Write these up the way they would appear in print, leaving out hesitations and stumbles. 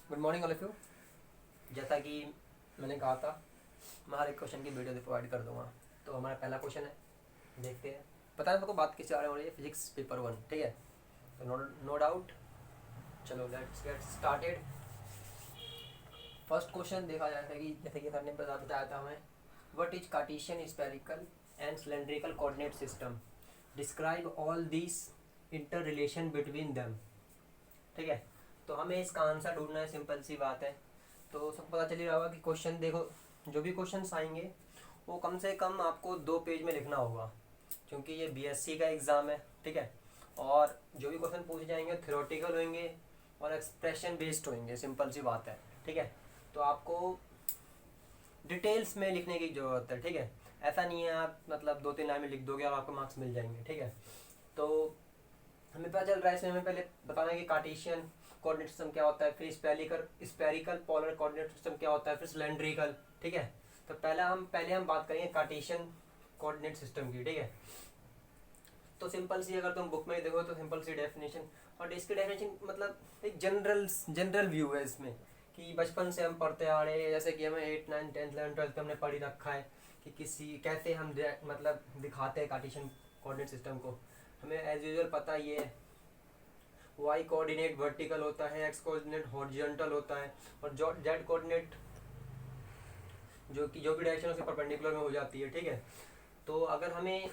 Good morning all of you. जैसा कि मैंने कहा था, मैं हर एक क्वेश्चन की वीडियो प्रोवाइड कर दूंगा। तो हमारा पहला क्वेश्चन है, देखते हैं। पता है सबको बात किस बारे में हो रही है? फिजिक्स पेपर 1, ठीक है। तो नो डाउट, चलो let's get started. First question देखा जाता है कि जैसे कि सर ने बताया था हमें, what is Cartesian spherical and cylindrical coordinate system, describe all this inter relation between them. ठीक है, तो हमें इसका आंसर ढूंढना है, सिंपल सी बात है। तो सबको पता चल ही रहा होगा कि क्वेश्चन देखो, जो भी क्वेश्चन आएंगे वो कम से कम आपको 2 पेज में लिखना होगा, क्योंकि ये बीएससी का एग्ज़ाम है, ठीक है। और जो भी क्वेश्चन पूछे जाएंगे थ्योरेटिकल होंगे और एक्सप्रेशन बेस्ड होंगे, सिंपल सी बात है, ठीक है। तो आपको डिटेल्स में लिखने की ज़रूरत है, ठीक है। ऐसा नहीं है आप मतलब 2-3 लाइन में लिख दोगे और आपको मार्क्स मिल जाएंगे, ठीक है। तो हमें पता चल रहा है, इसमें हमें पहले बताना है कि कार्टेशियन कोऑर्डिनेट सिस्टम क्या होता है, फिर स्पेरिकल पोलर कोऑर्डिनेट सिस्टम क्या होता है, फिर सिलेंड्रिकल, ठीक है। तो पहले हम बात करेंगे कार्टेशियन कोऑर्डिनेट सिस्टम की, ठीक है। तो सिंपल सी, अगर तुम बुक में देखो तो सिंपल सी डेफिनेशन, और इसकी डेफिनेशन मतलब एक जनरल व्यू है इसमें, कि बचपन से हम पढ़ते आ रहे हैं, जैसे कि हमें 8, 9, 10, 11, 12 हमने पढ़ी रखा है कि कैसे हम मतलब दिखाते हैं कार्टेशियन कोऑर्डिनेट सिस्टम को। हमें एज यूजुअल पता ये है, वाई कोऑर्डिनेट वर्टिकल होता है, एक्स कोऑर्डिनेट हॉरिजॉन्टल होता है, और जेड कोऑर्डिनेट जो भी डायरेक्शन उसके परपेंडिकुलर में हो जाती है, ठीक है। तो अगर हमें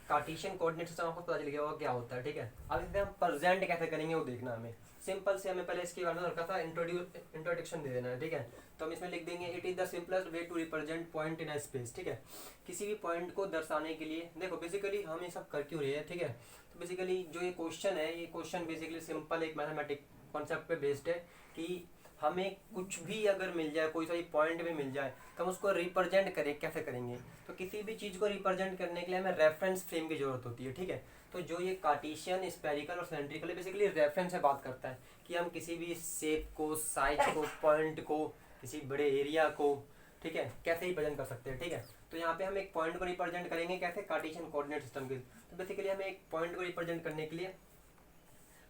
कार्टेशियन कोऑर्डिनेट सिस्टम आपको पता चल गया होगा क्या होता है, ठीक है। अब इसे हम प्रेजेंट कैसे करेंगे वो देखना हमें। सिंपल से हमें पहले इसके बारे में रखा था, इंट्रोडक्शन दे देना है, ठीक है। तो हम इसमें लिख देंगे, it is the simplest way to represent point in a space, ठीक है। किसी भी पॉइंट को दर्शाने के लिए, देखो बेसिकली हम ये सब कर क्यों रहे हैं, ठीक है। तो बेसिकली जो ये क्वेश्चन है, ये क्वेश्चन बेसिकली सिंपल एक मैथमेटिक कॉन्सेप्ट पे बेस्ड है कि हमें कुछ भी अगर मिल जाए, कोई सा भी पॉइंट भी मिल जाए, तो हम उसको रिप्रेजेंट करें, कैसे करेंगे। तो किसी भी चीज़ को रिप्रेजेंट करने के लिए हमें रेफरेंस फ्रेम की जरूरत होती है, ठीक है। तो जो ये कार्टेशियन स्फेरिकल और सिलेंड्रिकल बेसिकली रेफरेंस से बात करता है कि हम किसी भी शेप को, साइज को, पॉइंट को, किसी बड़े एरिया को, ठीक है, कैसे रिप्रेजेंट कर सकते हैं, ठीक है। तो यहाँ पे हम एक पॉइंट को रिप्रेजेंट करेंगे कैसे, कार्टेशियन कोऑर्डिनेट सिस्टम के। तो बेसिकली हमें एक पॉइंट को रिप्रेजेंट करने के लिए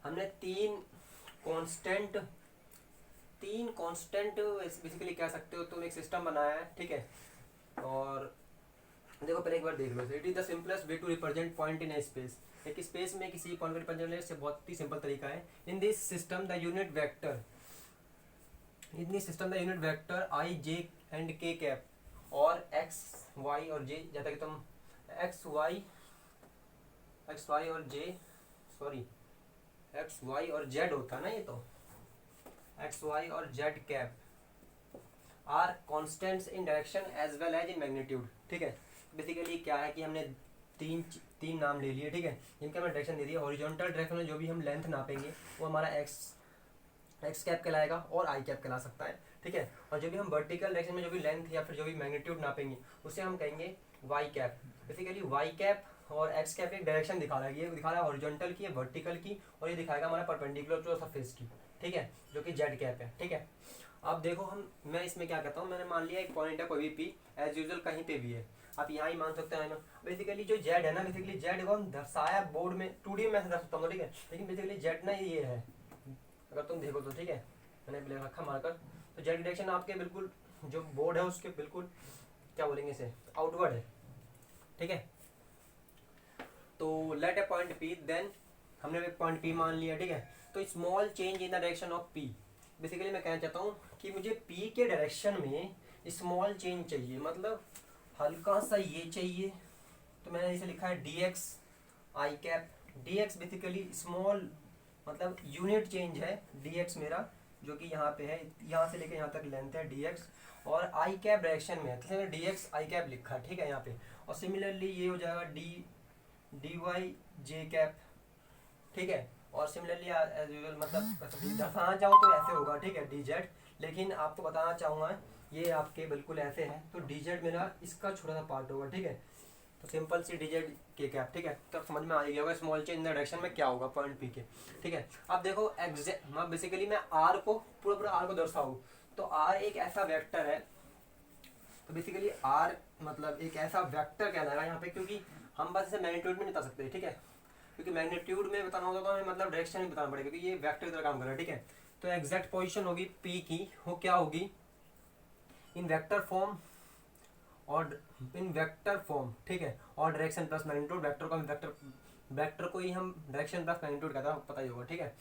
हमने तीन कांस्टेंट बेसिकली कह सकते हो तुम, एक सिस्टम बनाया है, ठीक है। और देखो पहले एक बार देख लो, it is the simplest way to represent point in a space. एक स्पेस में किसी पॉइंट को रिप्रेजेंट करने से बहुत ही सिंपल तरीका है। In this system the unit vector i j and k cap और एक्स वाई और जे, जैसा कि तुम एक्स वाई और जे, सॉरी एक्स वाई और जेड होता है ना, ये तो एक्स वाई और Z cap are constants in direction as well as in magnitude, ठीक है। बेसिकली क्या है कि हमने तीन नाम ले लिए, ठीक है, जिनके हमें डायरेक्शन दे दी है। हॉरिजॉन्टल डायरेक्शन में जो भी हम लेंथ नापेंगे वो हमारा एक्स कैप कहलाएगा और आई कैप कहला सकता है, ठीक है। और जो भी हम वर्टिकल डायरेक्शन में जो भी लेंथ या फिर जो भी मैग्नीट्यूड नापेंगे उसे हम कहेंगे y cap. Basically y cap और एक्स कैप एक डायरेक्शन दिखा रहा है, ये दिखा रहा है हॉरिजॉन्टल की, वर्टिकल की, और ये दिखाएगा हमारा परपेंडिकुलर टू सरफेस की, ठीक है, जो कि जेड कैप है, ठीक है। अब देखो मैं इसमें क्या करता हूँ, मैंने मान लिया एक पॉइंट है कोई भी पी, एज यूजुअल कहीं पे भी है, आप यहाँ ही मान सकते हैं ना। बेसिकली जो जेड है ना, बेसिकली जेड को हम दर्शाया बोर्ड में 2D में दर्शा सकता हूँ, ठीक है। लेकिन बेसिकली जेड ना ये है, अगर तुम देखो तो, ठीक है, मैंने ले रखा मार्कर। तो जेड डायरेक्शन आपके बिल्कुल जो बोर्ड है उसके बिल्कुल क्या बोलेंगे इसे, आउटवर्ड है, ठीक है। तो लेट ए पॉइंट पी, देन हमने एक पॉइंट पी मान लिया, ठीक है। तो small change in the direction of P, basically मैं कहना चाहता हूँ कि मुझे पी के डायरेक्शन में स्मॉल चेंज चाहिए, मतलब हल्का सा ये चाहिए। तो मैंने इसे लिखा है D X I cap. D X basically small मतलब यूनिट चेंज है, डी एक्स मेरा जो कि यहाँ पे है, यहाँ से लेकर यहाँ तक लेंथ है डी एक्स, और आई कैप डायरेक्शन में है, तो मैंने डी एक्स आई कैप लिखा, ठीक है, यहाँ पे। और सिमिलरली ये हो जाएगा डी वाई जे कैप, ठीक है। और सिमिलरली एज यूजुअल मतलब दर्शाना चाहूँ तो ऐसे होगा, ठीक है, डी जेड। लेकिन आपको बताना चाहूँगा ये आपके बिल्कुल ऐसे है, तो डी जेड मेरा इसका छोटा सा पार्ट होगा, ठीक है। तो simple C D Z K cap, ठीक है। तो समझ में आ गया होगा small change in the direction में क्या होगा पॉइंट पी के, ठीक है। अब देखो बेसिकली मैं आर को पूरा आर को दर्शाऊँ, तो आर एक ऐसा वेक्टर है, तो बेसिकली आर मतलब एक ऐसा वेक्टर कहलाएगा यहाँ पे, क्योंकि हम बस इसे मैग्नीट्यूड में नहीं बता सकते, ठीक है, क्योंकि मैग्नीट्यूड में बताना होगा तो हमें मतलब डायरेक्शन भी बताना पड़ेगा, क्योंकि ये वेक्टर की तरह काम कर रहा है, ठीक है। तो एग्जैक्ट पोजीशन होगी पी की, वो क्या होगी, इन वेक्टर फॉर्म और इन वेक्टर फॉर्म, ठीक है, और डायरेक्शन प्लस मैग्नीट्यूड, वेक्टर को हम वेक्टर को ही हम डायरेक्शन प्लस मैग्नीट्यूड कहते हैं, पता ही होगा, ठीक है।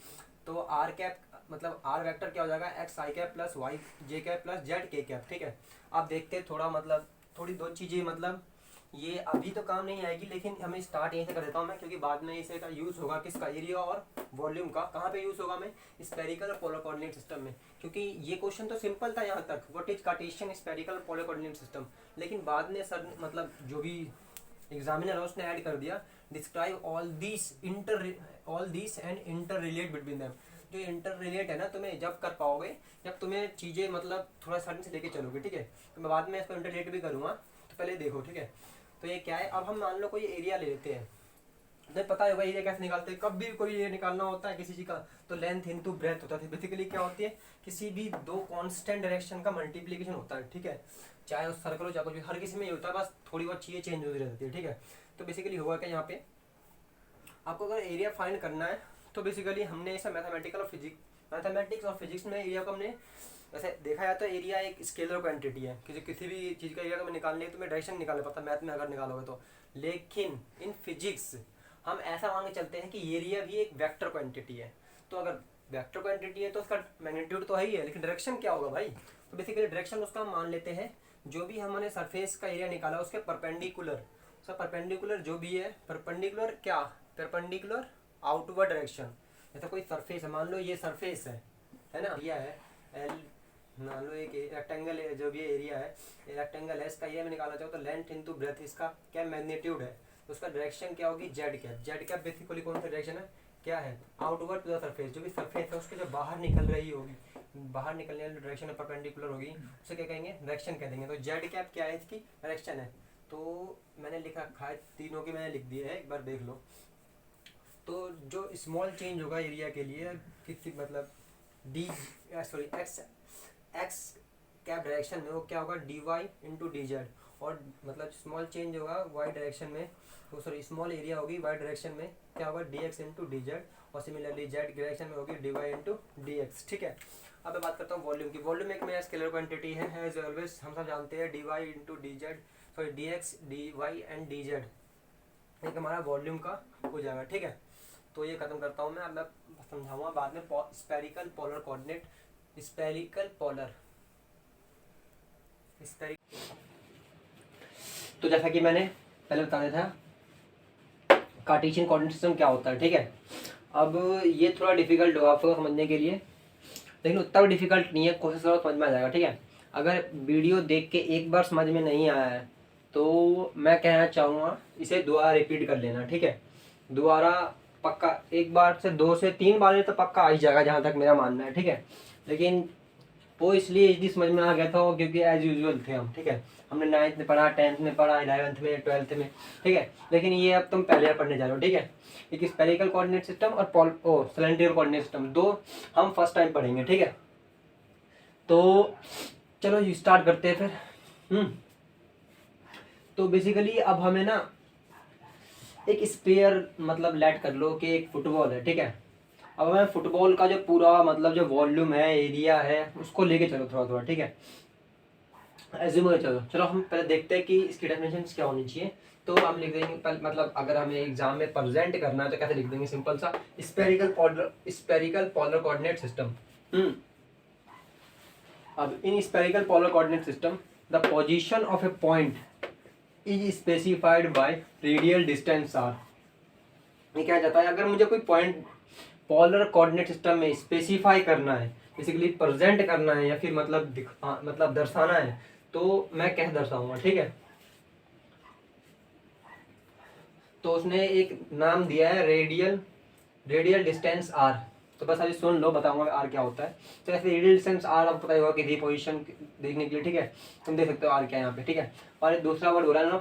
तो आर कैप मतलब आर वेक्टर क्या हो जाएगा, x I cap plus Y J cap plus Z K cap, ठीक है। आप देखते हैं थोड़ा मतलब थोड़ी दो चीज़ें, मतलब ये अभी तो काम नहीं आएगी, लेकिन हमें स्टार्ट यहीं से कर देता हूँ मैं, क्योंकि बाद में इसे का यूज़ होगा किसका, एरिया और वॉल्यूम का। कहाँ पे यूज़ होगा मैं, स्पेरिकल और पोलर कोऑर्डिनेट सिस्टम में, क्योंकि ये क्वेश्चन तो सिंपल था यहाँ तक, what is Cartesian spherical polar coordinate system, लेकिन बाद में सर मतलब जो भी एग्जामिनर है उसने ऐड कर दिया describe all this and inter relate between them. जो इंटर रिलेट है ना, तुम्हें जब कर पाओगे जब तुम्हें चीज़ें मतलब थोड़ा सर्टन से लेके चलोगे, ठीक है। तो मैं बाद में इसको इंटर रिलेट भी करूँगा, तो पहले देखो, ठीक है। तो ये क्या है, अब हम मान लो कोई एरिया ले लेते हैं, तुम्हें पता होगा एरिया कैसे निकालते हैं, कब भी कोई एरिया निकालना होता है किसी चीज़ का, तो लेंथ इनटू ब्रेथ होता है। बेसिकली क्या होती है, किसी भी दो कांस्टेंट डायरेक्शन का मल्टीप्लिकेशन होता है, ठीक है, चाहे उस सर्कल हो चाहे कुछ भी, हर किसी में ये होता है, बस थोड़ी बहुत चीज़ें चेंज होती रहती है, ठीक है। तो बेसिकली होगा क्या, यहाँ पे आपको अगर एरिया फाइंड करना है तो बेसिकली हमने ऐसा मैथमेटिक्स और फिजिक्स में एरिया को हमने वैसे देखा जाए तो एरिया एक स्केलर क्वांटिटी है, किसी भी चीज़ का एरिया तुम्हें निकालने है तुम्हें डायरेक्शन निकालना पड़ता है मैथ में अगर निकालोगे तो। लेकिन इन फिजिक्स हम ऐसा मान के चलते हैं कि एरिया भी एक वेक्टर क्वांटिटी है। तो अगर वेक्टर क्वांटिटी है तो उसका मैग्नीट्यूड तो है ही है, लेकिन डायरेक्शन क्या होगा भाई, तो बेसिकली डायरेक्शन उसका हम मान लेते हैं जो भी हमने सरफेस का एरिया निकाला उसके परपेंडिकुलर, सर परपेंडिकुलर जो भी है, परपेंडिकुलर क्या, परपेंडिकुलर आउटवर्ड डायरेक्शन। जैसे कोई सरफेस है, मान लो ये सरफेस है ना, एरिया है एल, मान लो एक रेक्टेंगल है, जो भी एरिया है रेक्टेंगल है, इसका एरिया में निकालना चाहो तो लेंथ इनटू ब्रेथ, इसका क्या मैग्नीट्यूड है, तो उसका डायरेक्शन क्या होगी, Z cap. Z cap basically कौन सा डायरेक्शन है, क्या है, आउटवर्ड टू द सरफेस, जो भी सरफेस है उसके जो बाहर निकल रही होगी, बाहर निकलने वाली डायरेक्शन परपेंडिकुलर होगी उसे क्या कहेंगे, डायरेक्शन कह देंगे। तो जेड कैप क्या है, इसकी डायरेक्शन है। तो मैंने लिखा रखा है, तीनों की मैंने लिख दिए है, एक बार देख लो। तो जो स्मॉल चेंज होगा एरिया के लिए किसी मतलब एक्स कैप डायरेक्शन में, वो क्या होगा, d y into d z, और मतलब स्मॉल चेंज होगा वाई डायरेक्शन में, तो सॉरी स्मॉल एरिया होगी वाई डायरेक्शन में क्या होगा, d x into d z, और सिमिलरली जेड डायरेक्शन में होगी d y into d x, ठीक है। अब मैं बात करता हूँ वॉल्यूम की। वॉल्यूम एक मेरा स्केलर क्वांटिटी है एज ऑलवेज, हम सब जानते हैं d y into d z, sorry d x d y and d z, एक हमारा वॉल्यूम का हो जाएगा, ठीक है। तो ये खत्म करता हूँ मैं, अब मैं समझाऊंगा बाद में spherical polar coordinate, spherical polar तो जैसा कि मैंने पहले बता दिया था कार्टेशियन कोऑर्डिनेट सिस्टम क्या होता है, ठीक है। अब ये थोड़ा डिफिकल्ट होगा आपको समझने के लिए, लेकिन उतना भी डिफिकल्ट नहीं है, कोशिश करो समझ में आ जाएगा, ठीक है। अगर वीडियो देख के एक बार समझ में नहीं आया है तो मैं कहना चाहूँगा इसे दोबारा रिपीट कर लेना, ठीक है। दोबारा पक्का एक बार से 2 से 3 बार में तो पक्का आ ही जाएगा, जहाँ तक मेरा मानना है, ठीक है। लेकिन वो इसलिए समझ में आ गया था क्योंकि एज यूजुअल थे हम, ठीक है। हमने 9th में पढ़ा, 10th में पढ़ा, 11th में, 12th में, ठीक है। लेकिन ये अब तुम पहले पढ़ने जा रहे हो, ठीक है। एक स्पेरिकल कोऑर्डिनेट सिस्टम और सिलेंड्रिकल कोऑर्डिनेट सिस्टम, दो हम फर्स्ट टाइम पढ़ेंगे, ठीक है। तो चलो स्टार्ट करते हैं फिर। तो बेसिकली अब हमें ना एक स्पेयर मतलब लेट कर लो कि एक फुटबॉल है, ठीक है। अब हमें फुटबॉल का जो पूरा मतलब जो वॉल्यूम है, एरिया है, उसको लेके चलो थोड़ा थोड़ा, ठीक है। एज्यूम कर चलो हम पहले देखते हैं कि इसकी डेफिनेशन क्या होनी चाहिए। तो हम लिख देंगे मतलब अगर हमें एग्जाम में प्रेजेंट करना है तो कैसे लिख देंगे, सिंपल सा स्पेरिकल पोलर कोऑर्डिनेट सिस्टम। अब in spherical polar coordinate system the position of a point is specified by radial distance R. ये क्या जाता है, अगर मुझे कोई पॉइंट पोलर कोऑर्डिनेट सिस्टम में स्पेसिफाई करना है, बेसिकली प्रेजेंट करना है, या फिर मतलब दर्शाना है, तो मैं कैसे दर्शाऊंगा, ठीक है। तो उसने एक नाम दिया है रेडियल डिस्टेंस आर। तो बस अभी सुन लो, बताऊंगा आर क्या होता है। तो ऐसे रेडियल डिस्टेंस आर आपको पता होगा कि पोजीशन देखने के लिए, ठीक है। तुम देख सकते हो आर क्या है यहाँ पे, ठीक है। और एक दूसरा वर्ड हो रहा है ना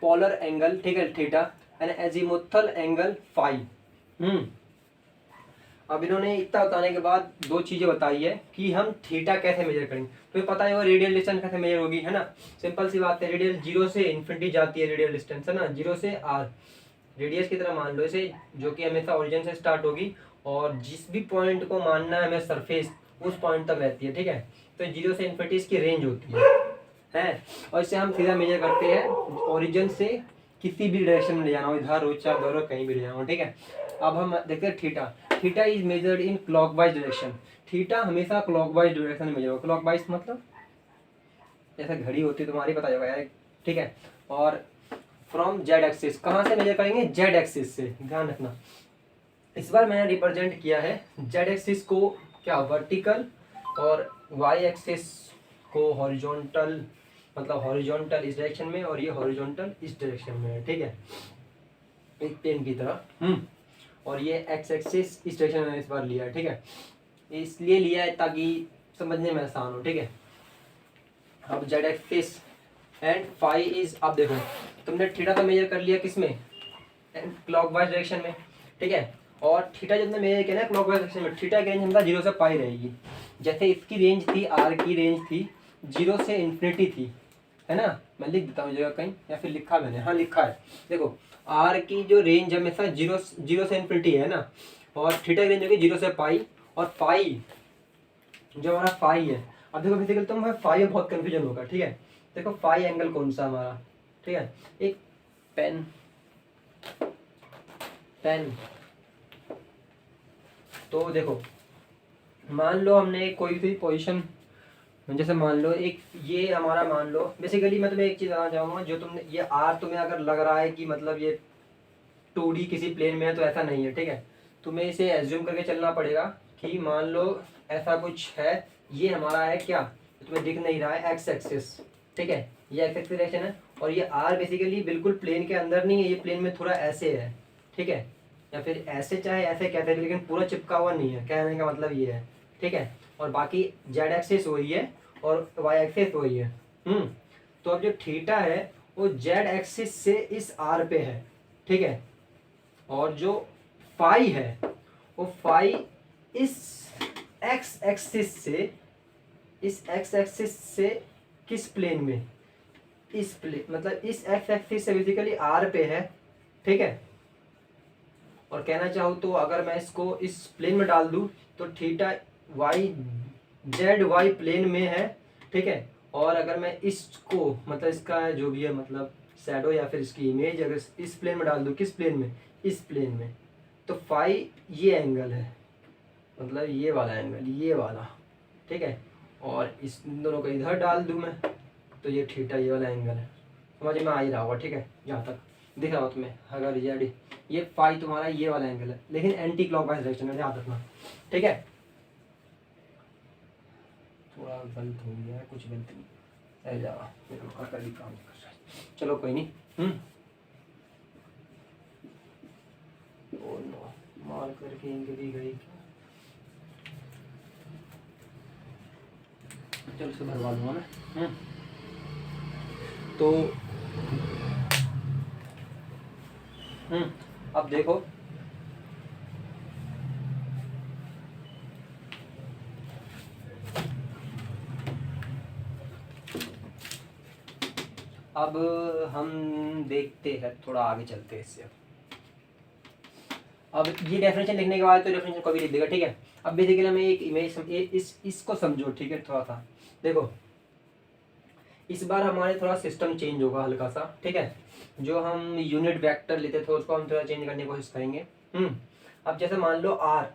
पोलर एंगल, ठीक है, theta and azimuthal angle phi. अब इन्होंने इतना बताने के बाद दो चीजें बताई है कि हम थीटा कैसे मेजर करेंगे। तो ये पता है वो रेडियल डिस्टेंस कैसे मेजर होगी, है ना। सिंपल सी बात है, रेडियल 0 से इन्फिनिटी जाती है, रेडियल डिस्टेंस है ना, 0 से आर रेडियस की तरह मान लो इसे, जो कि हमेशा ओरिजिन से स्टार्ट होगी और जिस भी पॉइंट को मानना है हमें सरफेस, उस पॉइंट तक रहती है, ठीक है। तो 0 से इन्फिनिटी इसकी रेंज होती है। और इसे हम सीधा मेजर करते हैं ओरिजिन से किसी भी डायरेक्शन में ले जाना हो, इधर उधर उधर कहीं भी ले जाना हो, ठीक है। अब हम देखते हैं theta. Theta is measured in clockwise direction. Theta हमेशा क्लॉकवाइज डायरेक्शन में मेजर होगा। क्लॉकवाइज मतलब जैसे घड़ी होती है तुम्हारी, पता होगा यार, ठीक है। और फ्रॉम जेड एक्सिस, कहाँ से मेजर करेंगे? जेड एक्सिस से, ध्यान रखना। इस बार मैंने रिप्रेजेंट किया है जेड एक्सिस को क्या, वर्टिकल, और वाई एक्सिस को हॉरिजॉन्टल, मतलब हॉरिजॉन्टल इस डायरेक्शन में और ये हॉरिजॉन्टल इस डायरेक्शन में है, ठीक है, एक पेन की तरह। और ये एक्स एक्सिस इस डायरेक्शन में इस बार लिया है, ठीक है। इसलिए लिया है ताकि समझने में आसान हो, ठीक है। अब z axis and phi is, अब देखो तुमने थीटा तो मेजर कर लिया किसमें? क्लॉकवाइज डायरेक्शन में, ठीक है। और थीटा जब तुमने मेजर किया ना क्लॉकवाइज डायरेक्शन में, थीटा की रेंज हमारा 0 से पाई रहेगी। जैसे इसकी रेंज थी, आर की रेंज थी 0 से इन्फिनिटी थी, है ना। मैं लिख देता हूँ जगह कहीं, या फिर लिखा मैंने, हाँ लिखा है। देखो आर की जो रेंज हमेशा 0 से इन्फिनिटी है ना, और थीटा की रेंज होगी 0 से पाई। और पाई जो हमारा फाई है, अब देखो बेसिकली तो हमें फाई में बहुत कंफ्यूजन होगा, ठीक है। देखो फाई एंगल कौन सा हमारा, ठीक है। एक पेन पेन तो देखो, मान लो हमने कोई भी पोजीशन, जैसे मान लो एक ये हमारा, मान लो बेसिकली मैं तुम्हें एक चीज़ बताना चाहूँगा, जो तुमने ये आर तुम्हें अगर लग रहा है कि मतलब ये 2D किसी प्लेन में है, तो ऐसा नहीं है, ठीक है। तुम्हें इसे एज्यूम करके चलना पड़ेगा कि मान लो ऐसा कुछ है, ये हमारा है क्या, तुम्हें दिख नहीं रहा है, एक्स एक्सिस, ठीक है, ये एक्स एक्सिस डायरेक्शन है। और ये आर बेसिकली बिल्कुल प्लेन के अंदर नहीं है, ये प्लेन में थोड़ा ऐसे है, ठीक है, या फिर ऐसे चाहे ऐसे कहते हैं, लेकिन पूरा चिपका हुआ नहीं है, कहने का मतलब ये है, ठीक है। और बाकी जेड एक्सिस वही है और वाई एक्सिस वही है। तो अब जो थीटा है वो जेड एक्सिस से इस आर पे है, ठीक है। और जो फाई है वो फाई इस एक्स एक्सिस से, इस एक्स एक्सिस से किस प्लेन में, इस प्लेन, मतलब इस एक्स एक्सिस से बेसिकली आर पे है, ठीक है। और कहना चाहूँ तो अगर मैं इसको इस प्लेन में डाल दूँ तो theta y, z y plane में है, ठीक है। और अगर मैं इसको, मतलब इसका जो भी है, मतलब शैडो या फिर इसकी इमेज अगर इस प्लेन में डाल दूँ, किस प्लेन में, इस प्लेन में, तो फाई ये एंगल है, मतलब ये वाला एंगल, ये वाला, ठीक है। और इस दोनों को इधर डाल दूँ मैं, तो ये थीटा ये वाला एंगल है। समझ में आ ही रहा होगा, ठीक है, जहाँ तक दिख रहा हो तुम्हें। अगर ये फाई तुम्हारा ये वाला एंगल है, लेकिन एंटी क्लॉकवाइज डायरेक्शन में, याद रखना, ठीक है। थोड़ा गलत हो गया है, कुछ गलती नहीं, रह जाएगा, कर भी काम कर रहा है, चलो कोई नहीं। ओ नो, मार करके इंक भी गई, चलो से भरवा दूंगा मैं। तो अब देखो, अब हम देखते हैं, थोड़ा आगे चलते हैं इससे। अब ये डेफिनेशन लिखने के बाद तो डेफिनेशन को भी लिख देगा, ठीक है। अब बेसिकली हमें एक इमेज इसको समझो, ठीक है। थोड़ा सा देखो, इस बार हमारे थोड़ा सिस्टम चेंज होगा हल्का सा, ठीक है। जो हम यूनिट वेक्टर लेते थे उसको हम थोड़ा चेंज करने की कोशिश करेंगे। अब जैसे मान लो आर,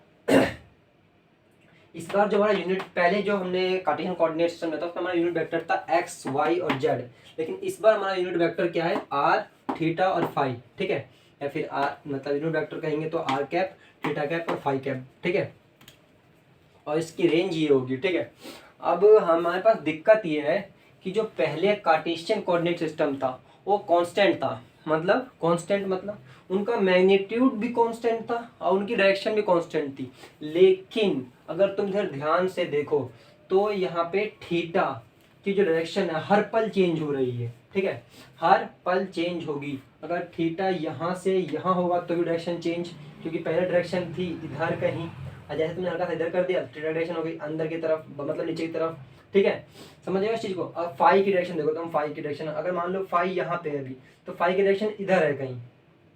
इस बार जो हमारा यूनिट, पहले जो हमने कार्टेशियन कोऑर्डिनेट सिस्टम में था उसमें हमारा यूनिट वेक्टर था एक्स वाई और जेड, लेकिन इस बार हमारा यूनिट वेक्टर क्या है, आर, थीटा और फाई, ठीक है। या फिर आर मतलब यूनिट वेक्टर कहेंगे तो आर कैप, थीटा कैप और फाई कैप, ठीक है। और इसकी रेंज ये होगी, ठीक है। अब हमारे पास दिक्कत ये है कि जो पहले कार्टेशियन कोऑर्डिनेट सिस्टम था वो कांस्टेंट था, मतलब कांस्टेंट मतलब उनका मैग्नीट्यूड भी कांस्टेंट था और उनकी डायरेक्शन भी कांस्टेंट थी। लेकिन अगर तुम इधर ध्यान से देखो तो यहाँ पे थीटा की जो डायरेक्शन है हर पल चेंज हो रही है, ठीक है, हर पल चेंज होगी। अगर थीटा यहाँ से यहाँ होगा तो भी डायरेक्शन चेंज, क्योंकि पहले डायरेक्शन थी इधर कहीं, और जैसे तुमने हल्का सा इधर कर दिया थीटा डायरेक्शन हो गई अंदर की तरफ, मतलब नीचे की तरफ, ठीक है। समझिएगा इस चीज को। अब फाई की डायरेक्शन देखो, तुम फाई की डायरेक्शन, अगर मान लो फाई यहाँ पे है अभी, तो फाई की डायरेक्शन इधर है कहीं,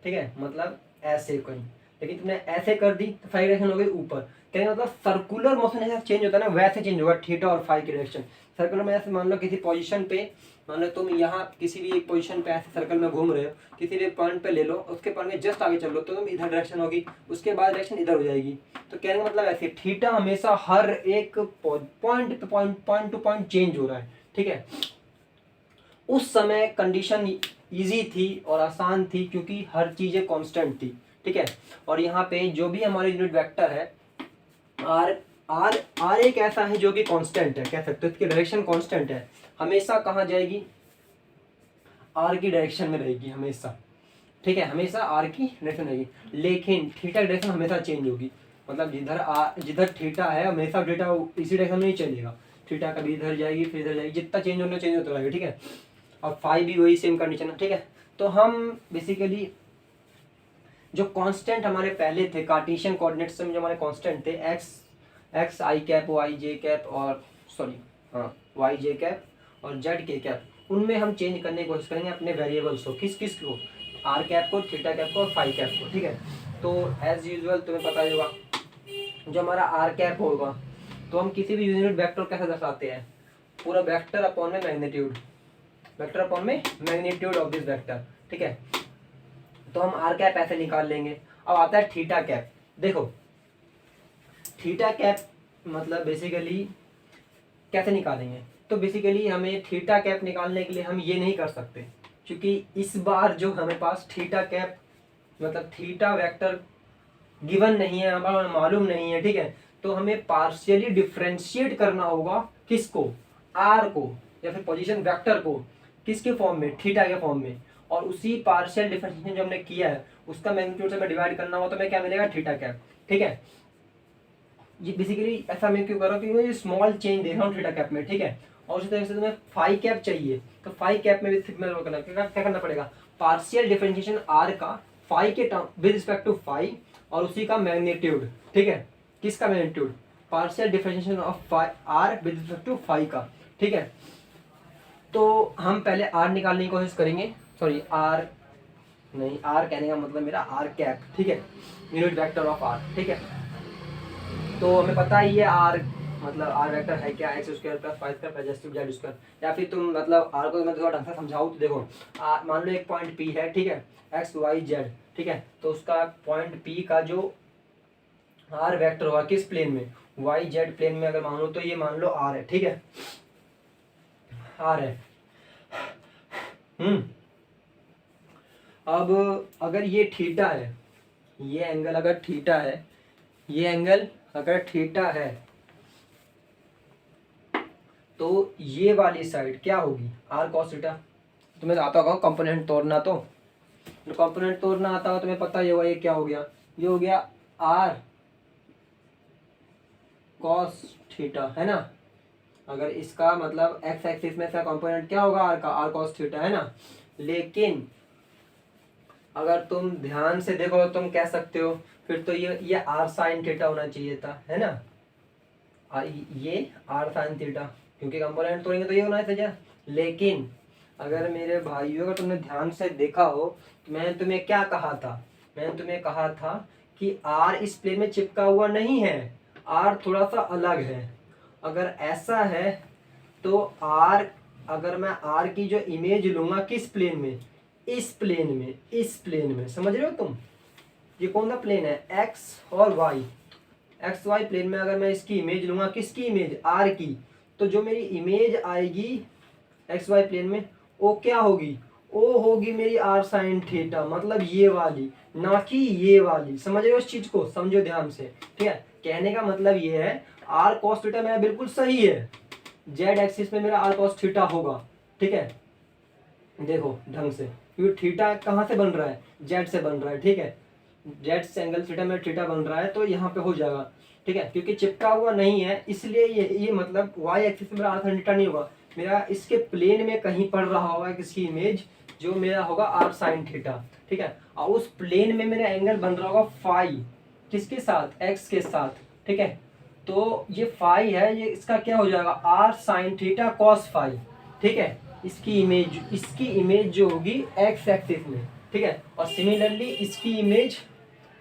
ठीक है, मतलब ऐसे कहीं। लेकिन तुमने ऐसे कर दी तो फाई डायरेक्शन हो गई ऊपर। कहने मतलब सर्कुलर मोशन ऐसा चेंज होता है ना, वैसे चेंज होगा थीटा और फाई की डायरेक्शन। सर्कुलर में ऐसे मान लो किसी पोजीशन पे, मान लो तुम यहाँ किसी भी एक पोजीशन पे ऐसे सर्कल में घूम रहे हो, किसी भी पॉइंट पे ले लो, उसके पॉइंट में जस्ट आगे चल लो तो तुम इधर डायरेक्शन होगी, उसके बाद डायरेक्शन इधर हो जाएगी। तो कहने का मतलब ऐसे थीटा हमेशा हर एक पॉइंट टू पॉइंट चेंज हो रहा है, ठीक है। उस समय कंडीशन इजी थी और आसान थी क्योंकि हर चीजें कांस्टेंट थी, ठीक है। और यहाँ पे जो भी हमारे यूनिट वेक्टर है आर आर आर एक ऐसा है जो कि कांस्टेंट है, कह सकते हो इसकी डायरेक्शन कांस्टेंट है, हमेशा कहाँ जाएगी, आर की डायरेक्शन में रहेगी हमेशा, ठीक है, हमेशा आर की डायरेक्शन रहेगी। लेकिन थीटा की डायरेक्शन हमेशा चेंज होगी, मतलब जिधर थीटा है हमेशा थीटा इसी डायरेक्शन में ही चलेगा, थीटा कभी इधर जाएगी फिर इधर जाएगी, जितना चेंज होता रहेगा, ठीक है। और फाई भी वही सेम कंडीशन है, ठीक है। तो हम बेसिकली जो कांस्टेंट हमारे पहले थे कार्टेशियन कोऑर्डिनेट में, जो हमारे कांस्टेंट थे x I cap, Y J cap और वाई जे कैप और जेड के कैप, उनमें हम चेंज करने की कोशिश करेंगे अपने वेरिएबल्स को, किस किस को, आर कैप को, थीटा कैप को और फाई कैप को, ठीक है। तो एज यूजुअल तुम्हें पता ही होगा जो हमारा आर कैप होगा, तो हम किसी भी यूनिट वेक्टर कैसे दर्शाते हैं, पूरा वेक्टर अपॉन में मैग्नीट्यूड, वेक्टर अपॉन में मैग्नीट्यूड ऑफ दिस वेक्टर, ठीक है। तो हम आर कैप ऐसे निकाल लेंगे। अब आता है थीटा कैप। देखो थीटा कैप मतलब बेसिकली कैसे निकालेंगे, तो बेसिकली हमें थीटा कैप निकालने के लिए हम ये नहीं कर सकते, क्योंकि इस बार जो हमें पास थीटा कैप मतलब थीटा वेक्टर गिवन नहीं है, हमारा मालूम नहीं है, ठीक है। तो हमें पार्शियली डिफरेंशिएट करना होगा, किसको, आर को या फिर पोजीशन वेक्टर को, किसके फॉर्म में, थीटा के फॉर्म में। और उसी पार्शियल डिफरेंशिएशन जो हमने किया है उसका मैग्नीट्यूड से मैं डिवाइड करना होगा, तो मैं क्या मिलेगा, थीटा कैप, ठीक है। ये बेसिकली ऐसा मैं क्यों कर रहा हूँ, क्योंकि मैं स्मॉल चेंज दे रहा हूँ थीटा कैप में, ठीक है। और उसी तरह से तुम्हें फाई कैप चाहिए, तो फाई कैप में भी सिग्नल करना, क्या करना पड़ेगा, पार्शियल डिफरेंशिएशन आर का फाई के term with respect to phi और उसी का मैग्नीट्यूड, ठीक है, किसका magnitude, partial differentiation of are with respect to phi का, ठीक है। तो हम पहले आर निकालने की कोशिश करेंगे, सॉरी आर नहीं, आर कहने का मतलब मेरा आर कैप, ठीक है, यूनिट वेक्टर ऑफ आर, ठीक है। तो हमें पता ही है आर मतलब आर वेक्टर है क्या, x square plus y square plus z square. या फिर तुम मतलब आर को मैं थोड़ा ढंग से समझाऊँ तो देखो, मान लो एक पॉइंट पी है, ठीक है, एक्स वाई जेड, ठीक है। तो उसका पॉइंट पी का जो आर वेक्टर होगा किस प्लेन में, वाई जेड प्लेन में अगर मान लो, तो ये मान लो आर है, ठीक है, आर है। अब अगर ये थीटा है, ये एंगल अगर थीटा है, ये एंगल अगर थीटा है, तो ये वाली साइड क्या होगी, आर कॉस थीटा। तुम्हें आता होगा कंपोनेंट तोड़ना, तो कंपोनेंट तोड़ना आता होगा तुम्हें पता ही होगा, ये क्या हो गया, ये हो गया आर कॉस थीटा, है ना। अगर इसका मतलब एक्स एक्सिस में इसका कंपोनेंट क्या होगा, आर का, आर कॉस थीटा, है ना। लेकिन अगर तुम ध्यान से देखो तो तुम कह सकते हो फिर तो ये आर साइन थीटा होना चाहिए था, है ना, ये आर साइन थीटा, क्योंकि कंपोनेंट तोड़ेंगे तो ये होना चाहिए। लेकिन अगर मेरे भाइयों, अगर तुमने ध्यान से देखा हो तो मैंने तुम्हें क्या कहा था, मैंने तुम्हें कहा था कि आर इस प्लेन में चिपका हुआ नहीं है, आर थोड़ा सा अलग है। अगर ऐसा है तो आर, अगर मैं आर की जो इमेज लूंगा किस प्लेन में, इस प्लेन में, इस प्लेन में, समझ रहे हो तुम, ये कौन सा प्लेन है, एक्स और वाई, एक्स वाई प्लेन में अगर मैं इसकी इमेज लूंगा, किसकी इमेज, आर की, तो जो मेरी इमेज आएगी एक्स वाई प्लेन में वो क्या होगी, वो होगी मेरी आर साइन थीटा, मतलब ये वाली, ना कि ये वाली। समझ रहे हो इस चीज को, समझो ध्यान से, ठीक है। कहने का मतलब ये है आर कॉस थीटा मेरा बिल्कुल सही है, जेड एक्सिस में मेरा आर कॉस थीटा होगा, ठीक है। देखो ढंग से, क्योंकि थीटा कहाँ से बन रहा है, जेड से बन रहा है, ठीक है, जेड से एंगल थीटा में थीटा बन रहा है, तो यहाँ पे हो जाएगा, ठीक है। क्योंकि चिपका हुआ नहीं है इसलिए ये मतलब वाई एक्सिस में मेरा आर साइन थीटा नहीं होगा, मेरा इसके प्लेन में कहीं पड़ रहा होगा किसकी इमेज, जो मेरा होगा आर साइन थीटा, ठीक है। और उस प्लेन में मेरा एंगल बन रहा होगा फाई, किसके साथ, एक्स के साथ, ठीक है। तो ये फाई है, ये इसका क्या हो जाएगा, are sine theta cos phi, ठीक है। इसकी इमेज जो होगी एक्स एक्सिस में, ठीक है। और सिमिलरली इसकी इमेज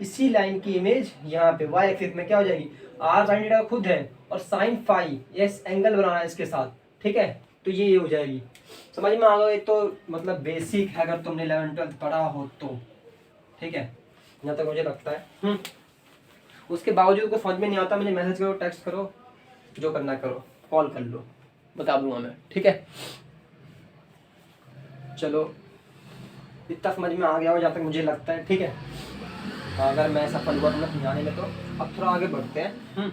इसी लाइन की इमेज यहाँ पे वाई एक्सिस में क्या हो जाएगी, आर साइन थीटा खुद है और साइन फाई ये एंगल बनाना है इसके साथ, ठीक है। तो ये हो जाएगी, समझ में आ गया। ये तो मतलब बेसिक है अगर तुमने 11th-12th पढ़ा हो तो, ठीक है, जहाँ तक मुझे लगता है। उसके बावजूद को समझ में नहीं आता मुझे मैसेज करो, टेक्स्ट करो, जो करना करो, कॉल कर लो, बता दूंगा मैं, ठीक है। चलो इतना समझ में आ गया हो जहाँ तक मुझे लगता है, ठीक है। अगर मैं सफल हुआ तुम्हें समझाने में तो अब थोड़ा आगे बढ़ते हैं।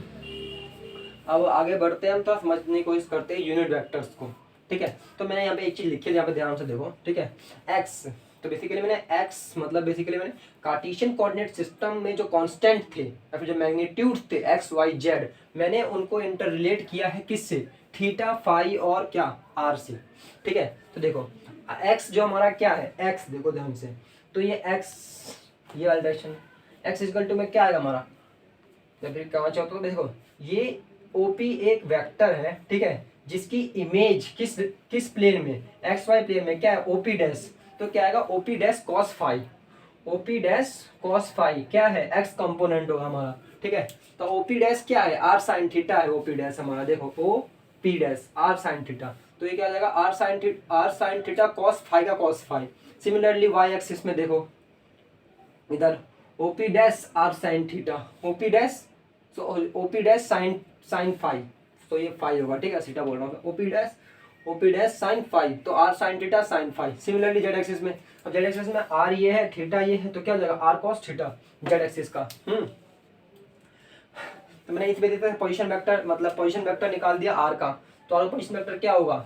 अब आगे बढ़ते हैं, हम थोड़ा समझने की कोशिश करते हैं यूनिट वेक्टर्स को, ठीक है। तो मैंने यहाँ पे एक चीज़ लिखी है, यहाँ पे ध्यान से देखो, ठीक है। एक्स, तो बेसिकली मैंने एक्स मतलब बेसिकली मैंने कार्टेशियन कोऑर्डिनेट सिस्टम में जो कांस्टेंट थे या फिर जो मैग्नीट्यूड थे एक्स वाई जेड, मैंने उनको इंटर रिलेट किया है किससे, थीटा फाई और क्या आर से, ठीक है। तो देखो एक्स जो हमारा क्या है, एक्स देखो ध्यान से, तो ये एक्स ये वाला डायरेक्शन एक्स इक्वल टू में क्या आएगा हमारा, जब फिर कहाँ चाहो तो देखो ये ओपी एक वेक्टर है, ठीक है, जिसकी इमेज किस किस प्लेन में, एक्स वाई प्लेन में क्या है, ओपी डैश, तो क्या आएगा OP dash cos phi, OP dash cos phi क्या है, एक्स कंपोनेंट होगा हमारा, ठीक है। तो ओपी डैश क्या है, आर साइन थीटा है ओपी डैश हमारा, देखो O P dash R sine theta, तो ये क्या जाएगा are sine theta cos phi का cos phi. Similarly Y axis में देखो इधर OP dash R sine theta, OP dash, so OP dash sine sine five, तो ये फाइव होगा, ठीक है, थीटा बोल रहा हूँ, ओपी डैश साइन फाइव, तो are sine theta sine five. Similarly z axis में, अब जेड एक्सिस में आर ये है थीटा ये है, तो क्या हो जाएगा r cos theta z axis का। तो मैंने इस वजह से पोजीशन वेक्टर मतलब पोजीशन वेक्टर निकाल दिया आर का, तो आर पोजीशन वेक्टर क्या होगा,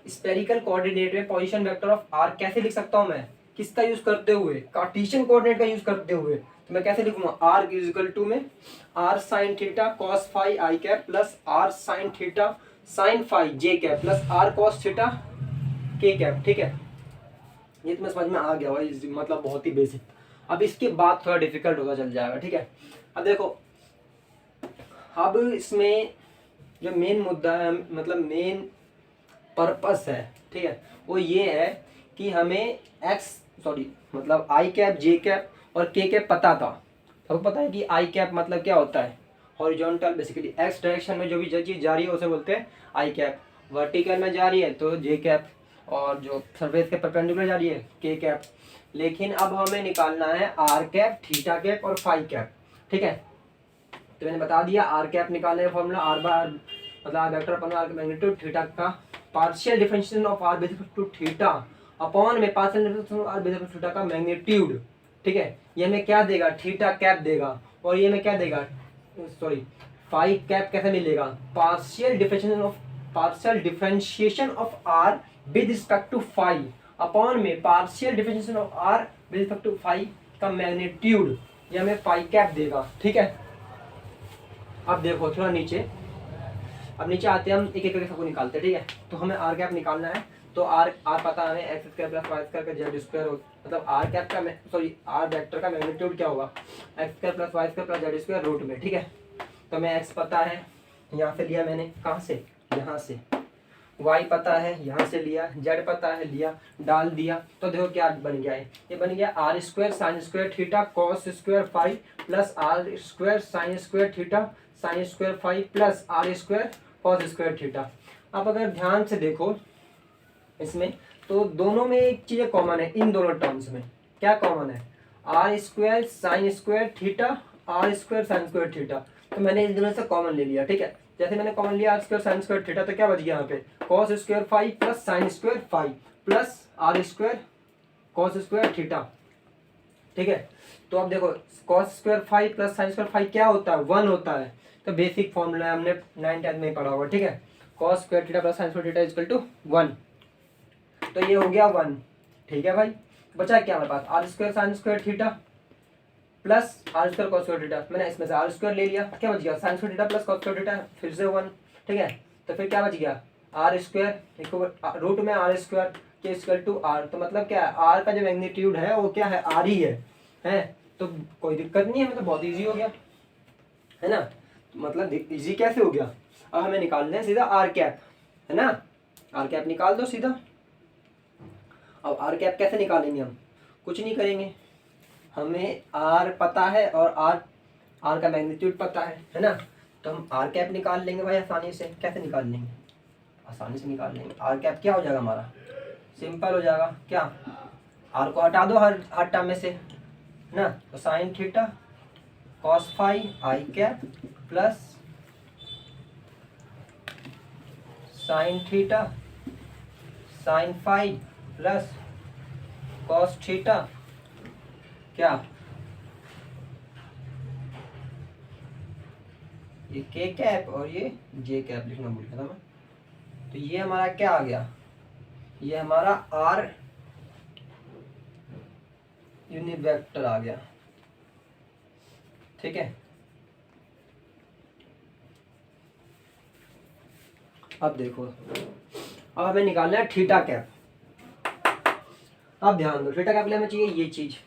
स्पेरिकल कोऑर्डिनेट में पोजीशन वेक्टर ऑफ आर कैसे लिख सकता हूँ मैं, किसका यूज करते हुए, कार्टेशियन कोऑर्डिनेट का यूज करते हुए, तो मैं कैसे लिखूंगा, आर इज इक्वल टू में r sine theta cos phi I cap plus are sine theta sine phi J cap plus r cos theta के कैप, ठीक है। ये तुम्हें समझ में आ गया होगा, मतलब बहुत ही बेसिक। अब इसके बाद थोड़ा डिफिकल्ट होगा चल जाएगा, ठीक है। अब देखो अब इसमें जो मेन मुद्दा है मतलब मेन पर्पस है, ठीक है, वो ये है कि हमें मतलब आई कैप जे कैप और के कैप पता था, सबको पता है कि आई कैप मतलब क्या होता है, हॉरिजॉन्टल बेसिकली एक्स डायरेक्शन में जो भी चीज़ जा रही है उसे बोलते हैं आई कैप, वर्टिकल में जा रही है तो जे कैप, और जो सरफेस के परपेंडिकुलर जा रही है के कैप। लेकिन अब हमें निकालना है आर कैप थीटा कैप और फाई कैप, ठीक है। तो मैंने बता दिया आर कैप निकालने का फॉर्मूला आर बार मतलब R vector upon R magnitude theta का partial differentiation of R base to theta upon में partial differentiation of R base to theta का मैग्नीट्यूड, ठीक है। ये हमें क्या देगा, थीटा कैप देगा, और ये हमें क्या देगा, सॉरी फाई कैप कैसे मिलेगा, partial differentiation of are with respect to phi upon में partial differentiation of are with respect to phi का मैग्नीट्यूड, ये हमें फाई कैप देगा, ठीक है। अब देखो थोड़ा नीचे, अब नीचे आते हैं हम एक एक करके सबको निकालते हैं, ठीक है। तो हमें आर कैप निकालना है, तो आर पता है हमें x square plus y square का जेड स्क्वायर मतलब आर कैप का सॉरी आर वेक्टर का मैग्नीट्यूड क्या होगा, x square plus y square plus z square root में, ठीक है। तो हमें एक्स पता है, यहाँ से लिया मैंने, कहाँ से, यहाँ से, वाई पता है यहाँ से लिया, जेड पता है लिया, डाल दिया, तो देखो क्या बन गया है, ये बन गया r square sine square theta cos square phi plus are square sine square theta sine square phi plus are square cos square theta. अब अगर ध्यान से देखो इसमें, तो दोनों में एक चीज़ कॉमन है, इन दोनों टर्म्स में क्या कॉमन है, r square sine square theta r square sine square theta, तो मैंने इन दोनों से कॉमन ले लिया, ठीक है। जैसे मैंने कॉमन लिया r square sine square theta, तो क्या बच गया यहाँ पे cos square phi plus sine square phi plus are square cos square theta, ठीक है। तो अब देखो cos square phi plus sine square phi क्या होता है, 1 होता है, तो बेसिक फॉर्मूला है हमने 9th में पढ़ा होगा, ठीक है। Cos square theta plus sine square theta equal to 1, तो ये हो गया 1, ठीक है भाई। बचा क्या हमारे पास, R square sine square theta plus are square cos square theta, मैंने इसमें से आर स्क्वायर ले लिया, क्या बच गया sign square theta plus cos square theta, फिर से 1, ठीक है। तो फिर क्या बच गया आर स्क्वायर रूट में आर स्क्वायर के इक्वल टू आर, तो मतलब क्या है आर का जो मैग्नीट्यूड है वो क्या है आर ही है, तो कोई दिक्कत नहीं है, मतलब बहुत ईजी हो गया है ना। मतलब इजी कैसे हो गया, अब हमें निकालना है सीधा आर कैप, है ना, आर कैप निकाल दो सीधा। अब आर कैप कैसे निकालेंगे हम, कुछ नहीं करेंगे, हमें आर पता है और आर का मैग्नीट्यूड पता है ना, तो हम आर कैप निकाल लेंगे भाई आसानी से। कैसे निकाल लेंगे? आसानी से निकाल लेंगे। आर कैप क्या हो जाएगा हमारा? सिंपल हो जाएगा। क्या? आर को हटा दो हर टर्म में से ना, तो साइन थीटा कॉस फाई आई cap plus sine theta sine phi plus cos theta क्या, ये के कैप और ये जे कैप लिखना भूल गया था मैं। तो ये हमारा क्या आ गया? ये हमारा आर यूनिट वेक्टर आ गया। ठीक है, अब देखो, अब हमें निकालना है थीटा कैप। अब ध्यान दो, थीटा कैप लिए हमें चाहिए ये चीज,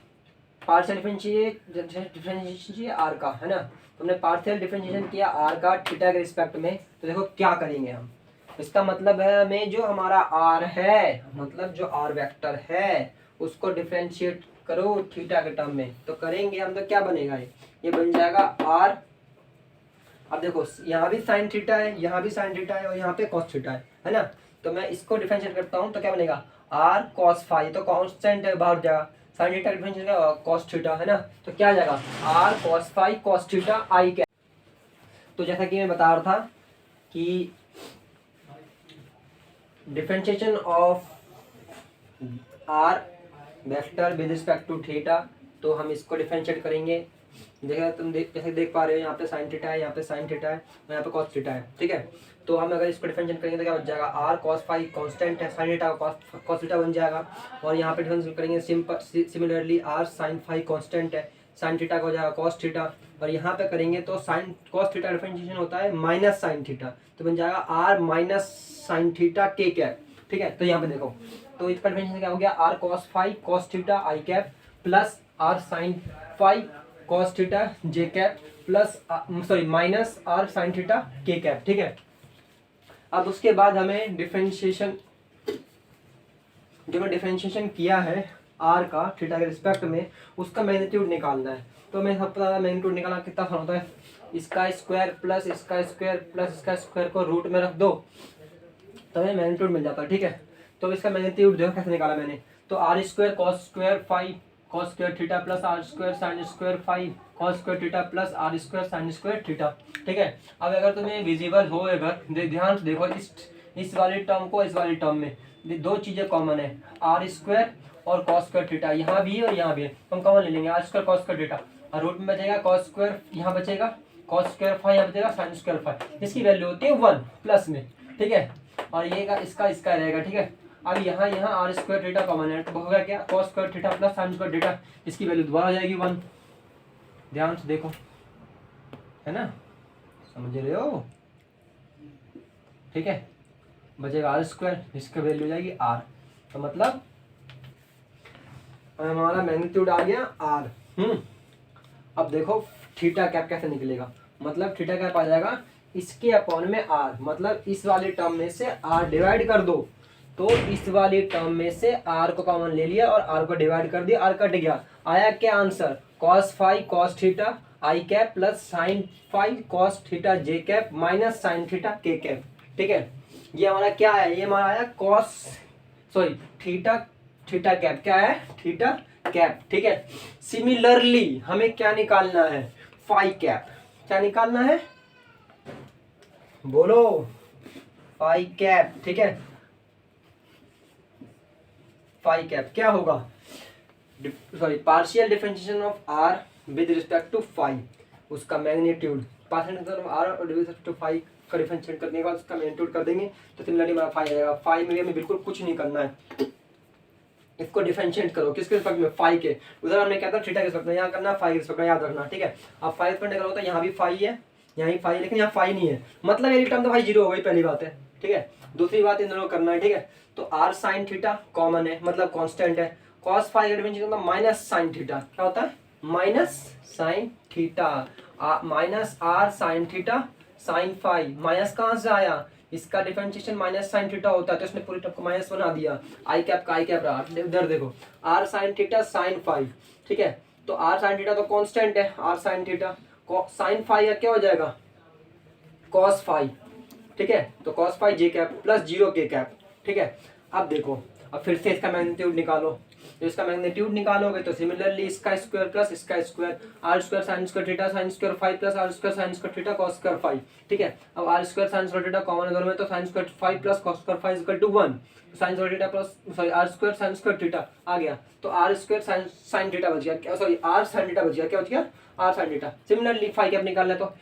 पार्शियल डिफरेंशिएशन चाहिए आर का, है ना। तो हमने पार्शियल डिफरेंशिएशन किया आर का थीटा के रिस्पेक्ट में। तो देखो क्या करेंगे हम, इसका मतलब है हमें जो हमारा आर है, मतलब जो आर वेक्टर है उसको डिफरेंशिएट करो थीटा के टर्म में। तो करेंगे हम, तो क्या बनेगा? ये बन जाएगा आर। अब देखो यहाँ भी साइन थीटा है, यहाँ भी साइन थीटा है और यहाँ पे कॉस थीटा है ना। तो मैं इसको डिफरेंशिएट करता हूँ तो क्या बनेगा? आर कॉस फाई, तो कांस्टेंट है बाहर जाएगा, sine theta differentiate cos theta, है ना। तो क्या आ जाएगा? R cos phi cos theta आई कैप। तो जैसा कि मैं बता रहा था कि differentiation of r vector with respect to theta, तो हम इसको डिफरेंशिएट करेंगे। देखा तुम जैसे देख पा रहे हो, यहाँ पे साइन थीटा है, यहाँ पे साइन थीटा है और यहाँ पे कॉस थीटा है। ठीक है, तो हम अगर इसको डिफरेंशिएट करेंगे तो क्या बच जाएगा? आर कॉस फाई कांस्टेंट है, साइन थीटा कॉस थीटा बन जाएगा। और यहाँ पे डिफरेंशिएट करेंगे similarly r sine phi constant है, साइन थीटा का हो जाएगा कॉस थीटा। और यहाँ पे करेंगे तो साइन कॉस थीटा डिफरेंशिएशन होता है माइनस साइन थीटा, तो बन जाएगा आर माइनस साइन थीटा के कैप। ठीक है, तो यहाँ पे देखो, तो इसका डिफरेंशिएशन क्या हो गया? R cos phi cos theta I cap plus are sine phi cos theta J cap plus sorry minus are sine theta के कैप। ठीक है, अब उसके बाद हमें डिफरेंशिएशन, जो मैं डिफरेंशिएशन किया है आर का थीटा के रिस्पेक्ट में, उसका मैग्नीट्यूड निकालना है। तो मैं सब पता मैग्नीट्यूड निकालना कितना आसान होता है, इसका स्क्वायर प्लस इसका स्क्वायर प्लस इसका स्क्वायर को रूट में रख दो तो हमें मैग्नीट्यूड मिल जाता है। ठीक है, तो इसका मैग्नीट्यूड देखो कैसे निकाला मैंने। तो are square cos square phi cos square theta plus are square sine square phi cos square theta plus are square sine square theta. ठीक है, अब अगर तुम्हें विजिबल हो, अगर ध्यान से देखो इस वाले टर्म को इस वाले टर्म में दो चीजें कॉमन है, आर स्क्वायर और कॉस स्क्वायर थीटा, यहाँ भी है और यहाँ भी है। हम कॉमन ले लेंगे r square cos square theta, और रूट में बचेगा कॉस स्क्वायर, यहाँ बचेगा कॉस स्क्वायर फाई, यहाँ बचेगा साइन स्क्वायर फाई। इसकी वैल्यू होती है 1 प्लस में। ठीक है, और ये का इसका रहेगा। ठीक है, अब यहाँ आर स्क्वायर थीटा कॉमन है, तो होगा क्या? Cos square theta plus sine square theta, इसकी वैल्यू दोबारा हो जाएगी 1। ध्यान से देखो, है ना, समझ रहे हो? ठीक है, बचेगा आर स्क्वायर, इसकी वैल्यू हो जाएगी आर। तो मतलब हमारा मैग्नीट्यूड आ गया आर। अब देखो थीटा कैप कैसे निकलेगा, मतलब थीटा कैप आ जाएगा इसके अपॉन में आर, मतलब इस वाले टर्म में से आर डिवाइड कर दो। तो इस वाली टर्म में से आर को कॉमन ले लिया और आर को डिवाइड कर दिया, आर कट गया, आया क्या answer? Cos phi cos theta आई cap plus sine phi cos theta जे कैप माइनस साइन थीटा के कैप। ठीक है, ये हमारा क्या है? ये हमारा आया कॉस सॉरी थीटा कैप। क्या है? Theta cap. ठीक है, सिमिलरली हमें क्या निकालना है? Phi cap. क्या निकालना है? बोलो, फाई कैप। ठीक है, फाई कैप क्या होगा? Sorry partial differentiation of are with respect to phi, उसका magnitude, partial differentiation of R और विद रिस्पेक्ट टू फाई का डिफरेंशिएट करने के बाद उसका मैग्नीट्यूड कर देंगे तो सिमिलरली हमारा फाई आएगा। फाई में हमें बिल्कुल कुछ नहीं करना है, इसको डिफरेंशिएट करो किसके रिस्पेक्ट में? फाई के। उधर हमने क्या था? थीटा के रिस्पेक्ट में, यहाँ करना फाई के रिस्पेक्ट में, याद रखना। ठीक है, अब फाई रिस्पेक्ट करो तो यहाँ भी फाई है, यहाँ ही फाई, लेकिन यहाँ फाई नहीं है, मतलब ये टर्म तो भाई जीरो हो गई, पहली बात है। ठीक है, दूसरी बात इन दोनों करना है। ठीक है, तो आर साइन थीटा कॉमन है, मतलब कांस्टेंट है। कॉस फाई का डिफरेंशिएशन मतलब माइनस साइन थीटा, क्या होता है? Minus sine theta minus are sine theta sine phi, minus कहाँ से आया? इसका डिफरेंशिएशन माइनस साइन थीटा होता है, तो इसने पूरी टर्म को माइनस बना दिया, आई कैप का आई कैप रहा। इधर देखो R sine theta sine phi. ठीक है, तो आर साइन थीटा तो कांस्टेंट है, R sine theta sine phi या क्या हो जाएगा कॉस फाई, ठीक है। तो कॉस फाई जे कैप प्लस 0 के कैप, ठीक है। अब देखो, अब फिर से इसका मैग्नीट्यूड निकालो, तो इसका मैग्नीट्यूड निकालोगे तो सिमिलरली इसका स्क्वायर प्लस इसका square, R square sine square theta sine square phi plus are square sine square theta cos square phi, ठीक है। अब R square sine square theta common है दोनों में, तो sine square phi plus cos square phi equal to 1, sine square theta plus sorry R square sine square theta आ गया, तो are square sine sine theta बच गया, सॉरी आर साइन थीटा बच गया, क्या बच गया R sine theta. Similarly phi cap निकालना है तो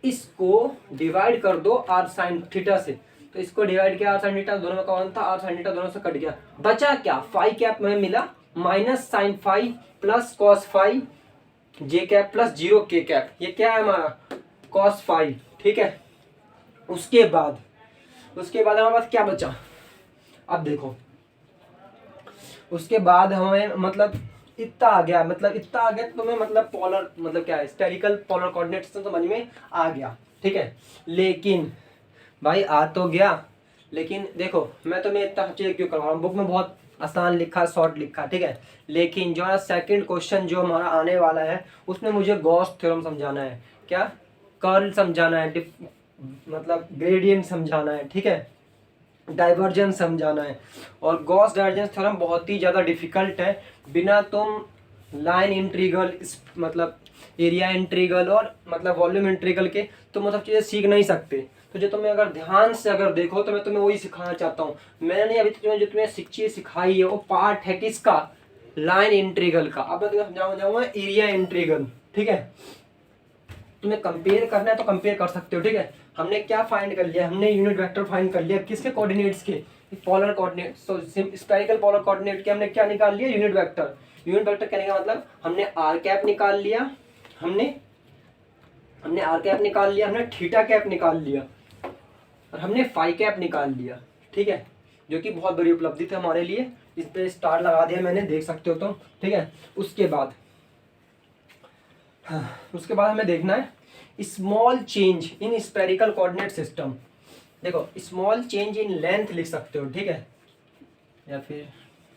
इसको डिवाइड कर दो आर साइन थीटा से, तो इसको डिवाइड किया आर साइन थीटा, दोनों में कॉमन था, आर साइन थीटा दोनों से कट गया, बचा क्या फाई कैप में मिला minus sine phi plus cos phi जे कैप प्लस 0 के कैप, ये क्या है हमारा कॉस फाई, ठीक है। उसके बाद हमारे पास क्या बचा, अब देखो उसके बाद हमें मतलब इतना आ गया, तो तुम्हें मतलब पोलर मतलब क्या है स्फेरिकल पोलर कोऑर्डिनेट सिस्टम समझ में आ गया, ठीक है। लेकिन भाई आ तो गया, लेकिन देखो मैं तुम्हें इतना चीज़ क्यों करवा रहा हूँ, बुक में बहुत आसान लिखा शॉर्ट लिखा, ठीक है। लेकिन जो है सेकंड क्वेश्चन जो हमारा आने वाला है उसमें मुझे गॉस थ्योरम समझाना है, क्या कर्ल समझाना है, मतलब ग्रेडियंट समझाना है, ठीक है, डाइवर्जेंस समझाना है। और गॉस डाइवर्जेंस थ्योरम बहुत ही ज़्यादा डिफिकल्ट है, बिना तुम लाइन इंटीग्रल मतलब एरिया इंटीग्रल और मतलब वॉल्यूम इंटीग्रल के तुम मतलब चीज़ें सीख नहीं सकते। तो जो तुम्हें अगर ध्यान से अगर देखो तो मैं तुम्हें वही सिखाना चाहता हूँ। मैंने अभी तुम्हें जो तुम्हें चीज़ सिखाई है वो पार्ट है किसका, लाइन इंटीग्रल का। अब मैं तुम्हें समझाऊंगा एरिया इंटीग्रल, ठीक है। तुम्हें कंपेयर करना है तो कंपेयर कर सकते हो, ठीक है। हमने क्या फाइंड कर लिया, हमने यूनिट वेक्टर फाइंड कर लिया किसके कोऑर्डिनेट्स के, पोलर कोऑर्डिनेट, सो स्फेरिकल पोलर कोऑर्डिनेट के हमने क्या निकाल लिया यूनिट वेक्टर। यूनिट वेक्टर कहने का मतलब हमने आर कैप निकाल लिया, हमने आर कैप निकाल लिया, हमने थीटा कैप निकाल लिया और हमने फाई कैप निकाल लिया, ठीक है, जो कि बहुत बड़ी उपलब्धि थी हमारे लिए। इस पे स्टार लगा दिया मैंने, देख सकते हो तुम, ठीक है। उसके बाद हमें देखना है small change in spherical coordinate system. देखो स्मॉल चेंज इन लेंथ लिख सकते हो, ठीक है, या फिर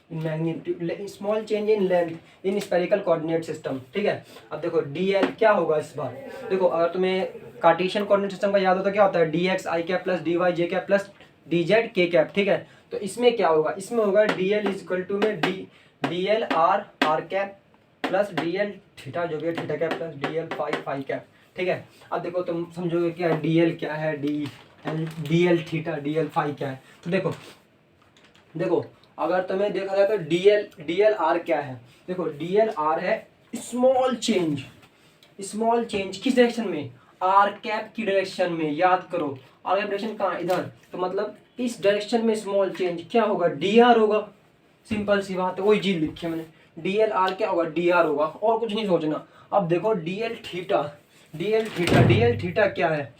in magnitude, small change in length in spherical coordinate system, ठीक है। अब देखो डीएल क्या होगा इस बार, देखो अगर तुम्हें कार्टेशियन कोऑर्डिनेट सिस्टम का याद हो तो क्या होता है dx I cap plus dy J cap plus dz K cap, ठीक है। तो इसमें क्या होगा, इसमें होगा dl इज इक्वल टू में dl R cap plus dl theta जो भी है theta cap plus dl phi cap, ठीक है। अब देखो तुम समझोगे क्या dl क्या है, dl थीटा dl फाई क्या है। तो देखो अगर तुम्हें देखा जाए तो dl आर क्या है, देखो dl आर है स्मॉल चेंज किस डायरेक्शन में, आर कैप की डायरेक्शन में। याद करो आर कैप डायरेक्शन कहाँ, इधर, तो मतलब इस डायरेक्शन में स्मॉल चेंज क्या होगा, dr होगा। सिंपल सी बात है, वही चीज लिखी है मैंने, dl आर क्या होगा, dr होगा, और कुछ नहीं सोचना। अब देखो dl थीटा क्या है,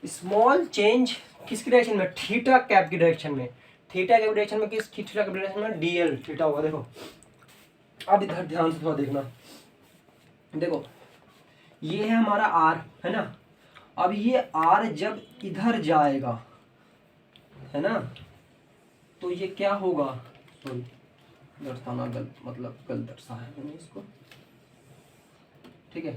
स्मॉल चेंज किसकी डायरेक्शन में, थीटा कैप की डायरेक्शन में, थीटा के डायरेक्शन में किस थीटा के डायरेक्शन में dl थीटा होगा। देखो अब इधर ध्यान से थोड़ा देखना, देखो ये है हमारा r है ना। अब ये r जब इधर जाएगा है ना, तो ये क्या होगा, सॉरी दर्शाना गलत दर्शा है मैंने इसको, ठीक है।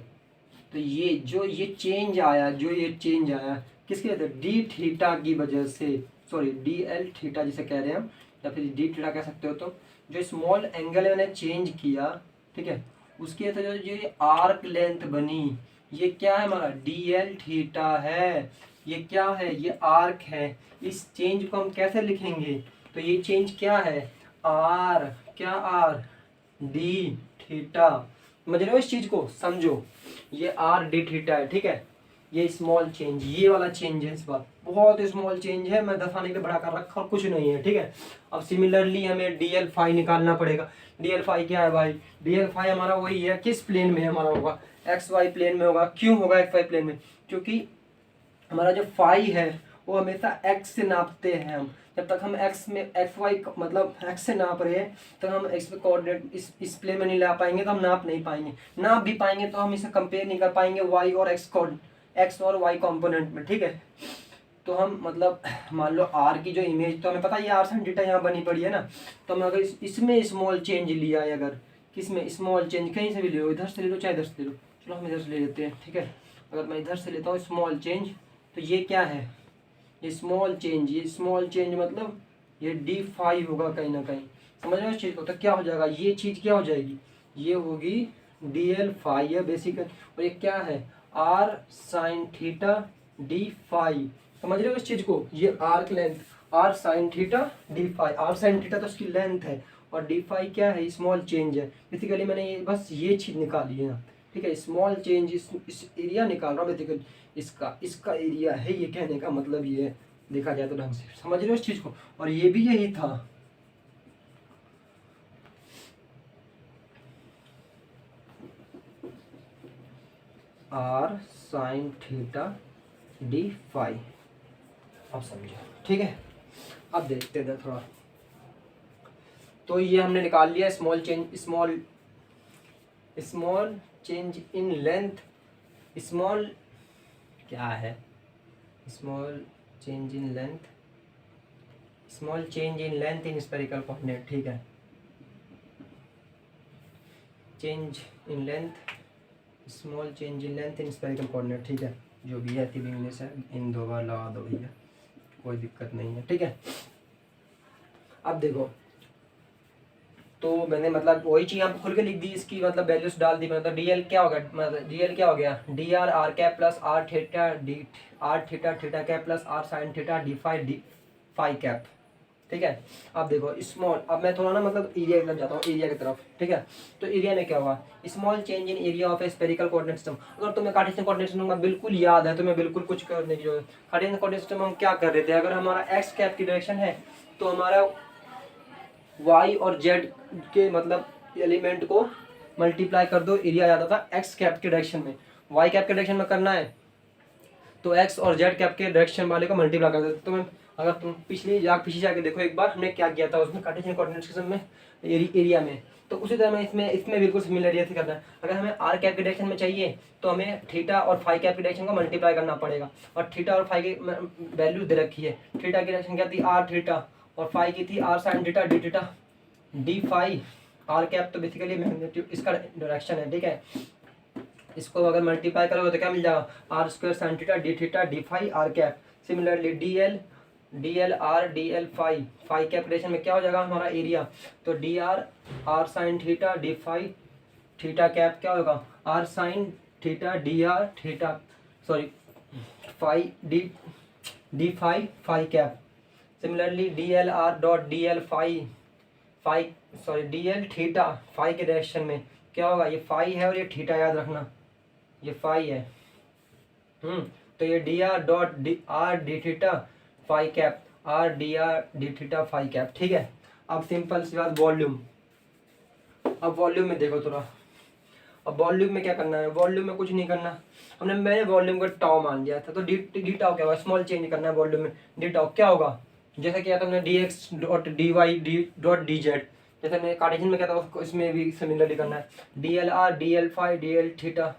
तो ये चेंज आया किसकी वजह से, डी थीटा की वजह से, सॉरी डी एल थीटा जिसे कह रहे हैं हम, या फिर डी थीटा कह सकते हो। तो जो स्मॉल एंगल मैंने चेंज किया, ठीक है, उसकी वजह से जो ये आर्क लेंथ बनी, ये क्या है हमारा डी एल थीटा है, ये क्या है, ये आर्क है। इस चेंज को हम कैसे लिखेंगे, तो ये चेंज क्या है, आर, क्या आर डी थीटा, समझ रहे हो इस चीज को, समझो ये आर डी थीटा है, ठीक है। ये स्मॉल चेंज, ये वाला चेंज है, इस बार बहुत स्मॉल चेंज है, मैं दर्शाने के लिए बड़ा कर रखा और कुछ नहीं है, ठीक है। अब सिमिलरली हमें डी एल फाई निकालना पड़ेगा। डी एल फाई क्या है भाई, डी एल फाई हमारा वही है, किस प्लेन में हमारा होगा, एक्स वाई प्लेन में होगा। क्यों होगा एक्स वाई प्लेन में, क्योंकि हमारा जो फाई है वो हमेशा एक्स से नापते हैं हम। जब तक हम एक्स में एक्स वाई मतलब एक्स से नाप रहे हैं तो हम एक्स पे कोऑर्डिनेट इस प्लेन में नहीं ला पाएंगे, तो हम नाप नहीं पाएंगे। नाप भी पाएंगे तो हम इसे कंपेयर नहीं कर पाएंगे वाई और एक्स और वाई कंपोनेंट में, ठीक है। तो हम मतलब मान लो आर की जो इमेज, तो हमें पता है आर साइन थीटा यहाँ बनी पड़ी है ना, तो हम अगर इसमें स्मॉल चेंज लिया है, अगर किस में, स्मॉल चेंज कहीं से भी ले लो, इधर से ले लो चाहे इधर से ले लो, चलो हम इधर से ले लेते हैं, ठीक है। अगर मैं इधर से लेता हूँ स्मॉल चेंज, तो ये क्या है, ये स्मॉल चेंज, ये स्मॉल चेंज मतलब ये d5 होगा कहीं ना कहीं, समझ रहे हो इस चीज़ को। तो क्या हो जाएगा, ये चीज़ क्या हो जाएगी, ये होगी dl5 है बेसिक, और ये क्या है r sin थीटा d5, समझ रहे हो इस चीज़ को। ये arc length r sin theta d5, r sin theta तो इसकी लेंथ है, और d5 क्या है, स्मॉल चेंज है। बेसिकली मैंने ये बस ये चीज़ निकाली है ना, ठीक है। स्मॉल चेंज इस एरिया निकाल रहा हूँ बेसिकली, इसका एरिया है, ये कहने का मतलब ये है, देखा जाए तो ढंग से समझ रहे हो इस चीज़ को। और ये भी यही था, r sin थीटा d5, अब समझो, ठीक है। अब देखते हैं थोड़ा, तो ये हमने निकाल लिया small change, small change in length, small क्या है, small change in length, small change in length in spherical coordinate, ठीक है। Change in length, small change in length in spherical coordinate, ठीक है। जो भी है थी इंग्लिश है, इन दो बार लगा दो भैया, कोई दिक्कत नहीं है, ठीक है। अब देखो, तो मैंने मतलब वही चीज़ यहाँ पे खुल के लिख दी, इसकी मतलब वैल्यूज डाल दी, मतलब डीएल क्या हो गया, मतलब डीएल क्या हो गया, D R R cap plus R theta D R theta theta cap plus are sine theta D phi cap, ठीक है। अब देखो स्मॉल, अब मैं थोड़ा ना मतलब एरिया की तरफ जाता हूँ, एरिया की तरफ, ठीक है। तो एरिया में क्या हुआ, small change in area of A spherical coordinate system. अगर तुम्हें कार्टेशियन कोऑर्डिनेट सिस्टम का बिल्कुल याद है, तुम्हें बिल्कुल कुछ करने की जरूरत। कार्टेशियन कोऑर्डिनेट सिस्टम हम क्या कर रहे थे, अगर हमारा एक्स कैप की डायरेक्शन है तो हमारा वाई और जेड के मतलब एलिमेंट को मल्टीप्लाई कर दो, एरिया आ जाता था एक्स कैप के डायरेक्शन में। वाई कैप के डायरेक्शन में करना है तो एक्स और जेड कैप के डायरेक्शन वाले को मल्टीप्लाई कर देते। तो मैं अगर तुम पीछे जाके देखो एक बार, हमने क्या किया था उसमें कार्टेशियन कोऑर्डिनेट सिस्टम में एरिया में, तो उसी तरह में इसमें बिल्कुल सिमिलरिटी करना है। अगर हमें आर कैप के डायरेक्शन में चाहिए तो हमें थीटा और फाई कैप के डायरेक्शन को मल्टीप्लाई करना पड़ेगा, और थीटा और फाई की वैल्यू दे रखी है। थीटा की डायरेक्शन क्या थी, आर थीटा, और फाई की थी R sine theta D theta D phi. R cap तो बेसिकली मैग्नीट्यूड इसका डायरेक्शन है, ठीक है। इसको अगर मल्टीप्लाई करोगे तो क्या मिल जाएगा, R square sine theta D theta D phi R cap. Similarly D L R D L phi, phi cap relation में क्या हो जाएगा हमारा एरिया, तो D R R sine theta D phi theta cap क्या होगा, R sine theta D R theta sorry phi D phi phi cap. Similarly D L R dot D L D L theta phi के direction में क्या होगा, ये phi है और ये थीटा, याद रखना ये फाई है। तो ये D R dot D R D theta phi cap, R D theta phi cap, ठीक है। अब सिंपल सी बात वॉल्यूम, अब वॉल्यूम में देखो थोड़ा, अब वॉल्यूम में क्या करना है, वॉल्यूम में कुछ नहीं करना, मैंने वॉल्यूम को टाउ मान लिया था, तो डी टाउ क्या होगा, स्मॉल चेंज करना है वॉल्यूम में। डी टाउ क्या होगा, जैसे किया था हमने D X dot D Y D dot D Z, जैसे मैंने कार्टेशियन में क्या था उसको इसमें भी सिमिलरली करना है। D L R D L phi D L theta,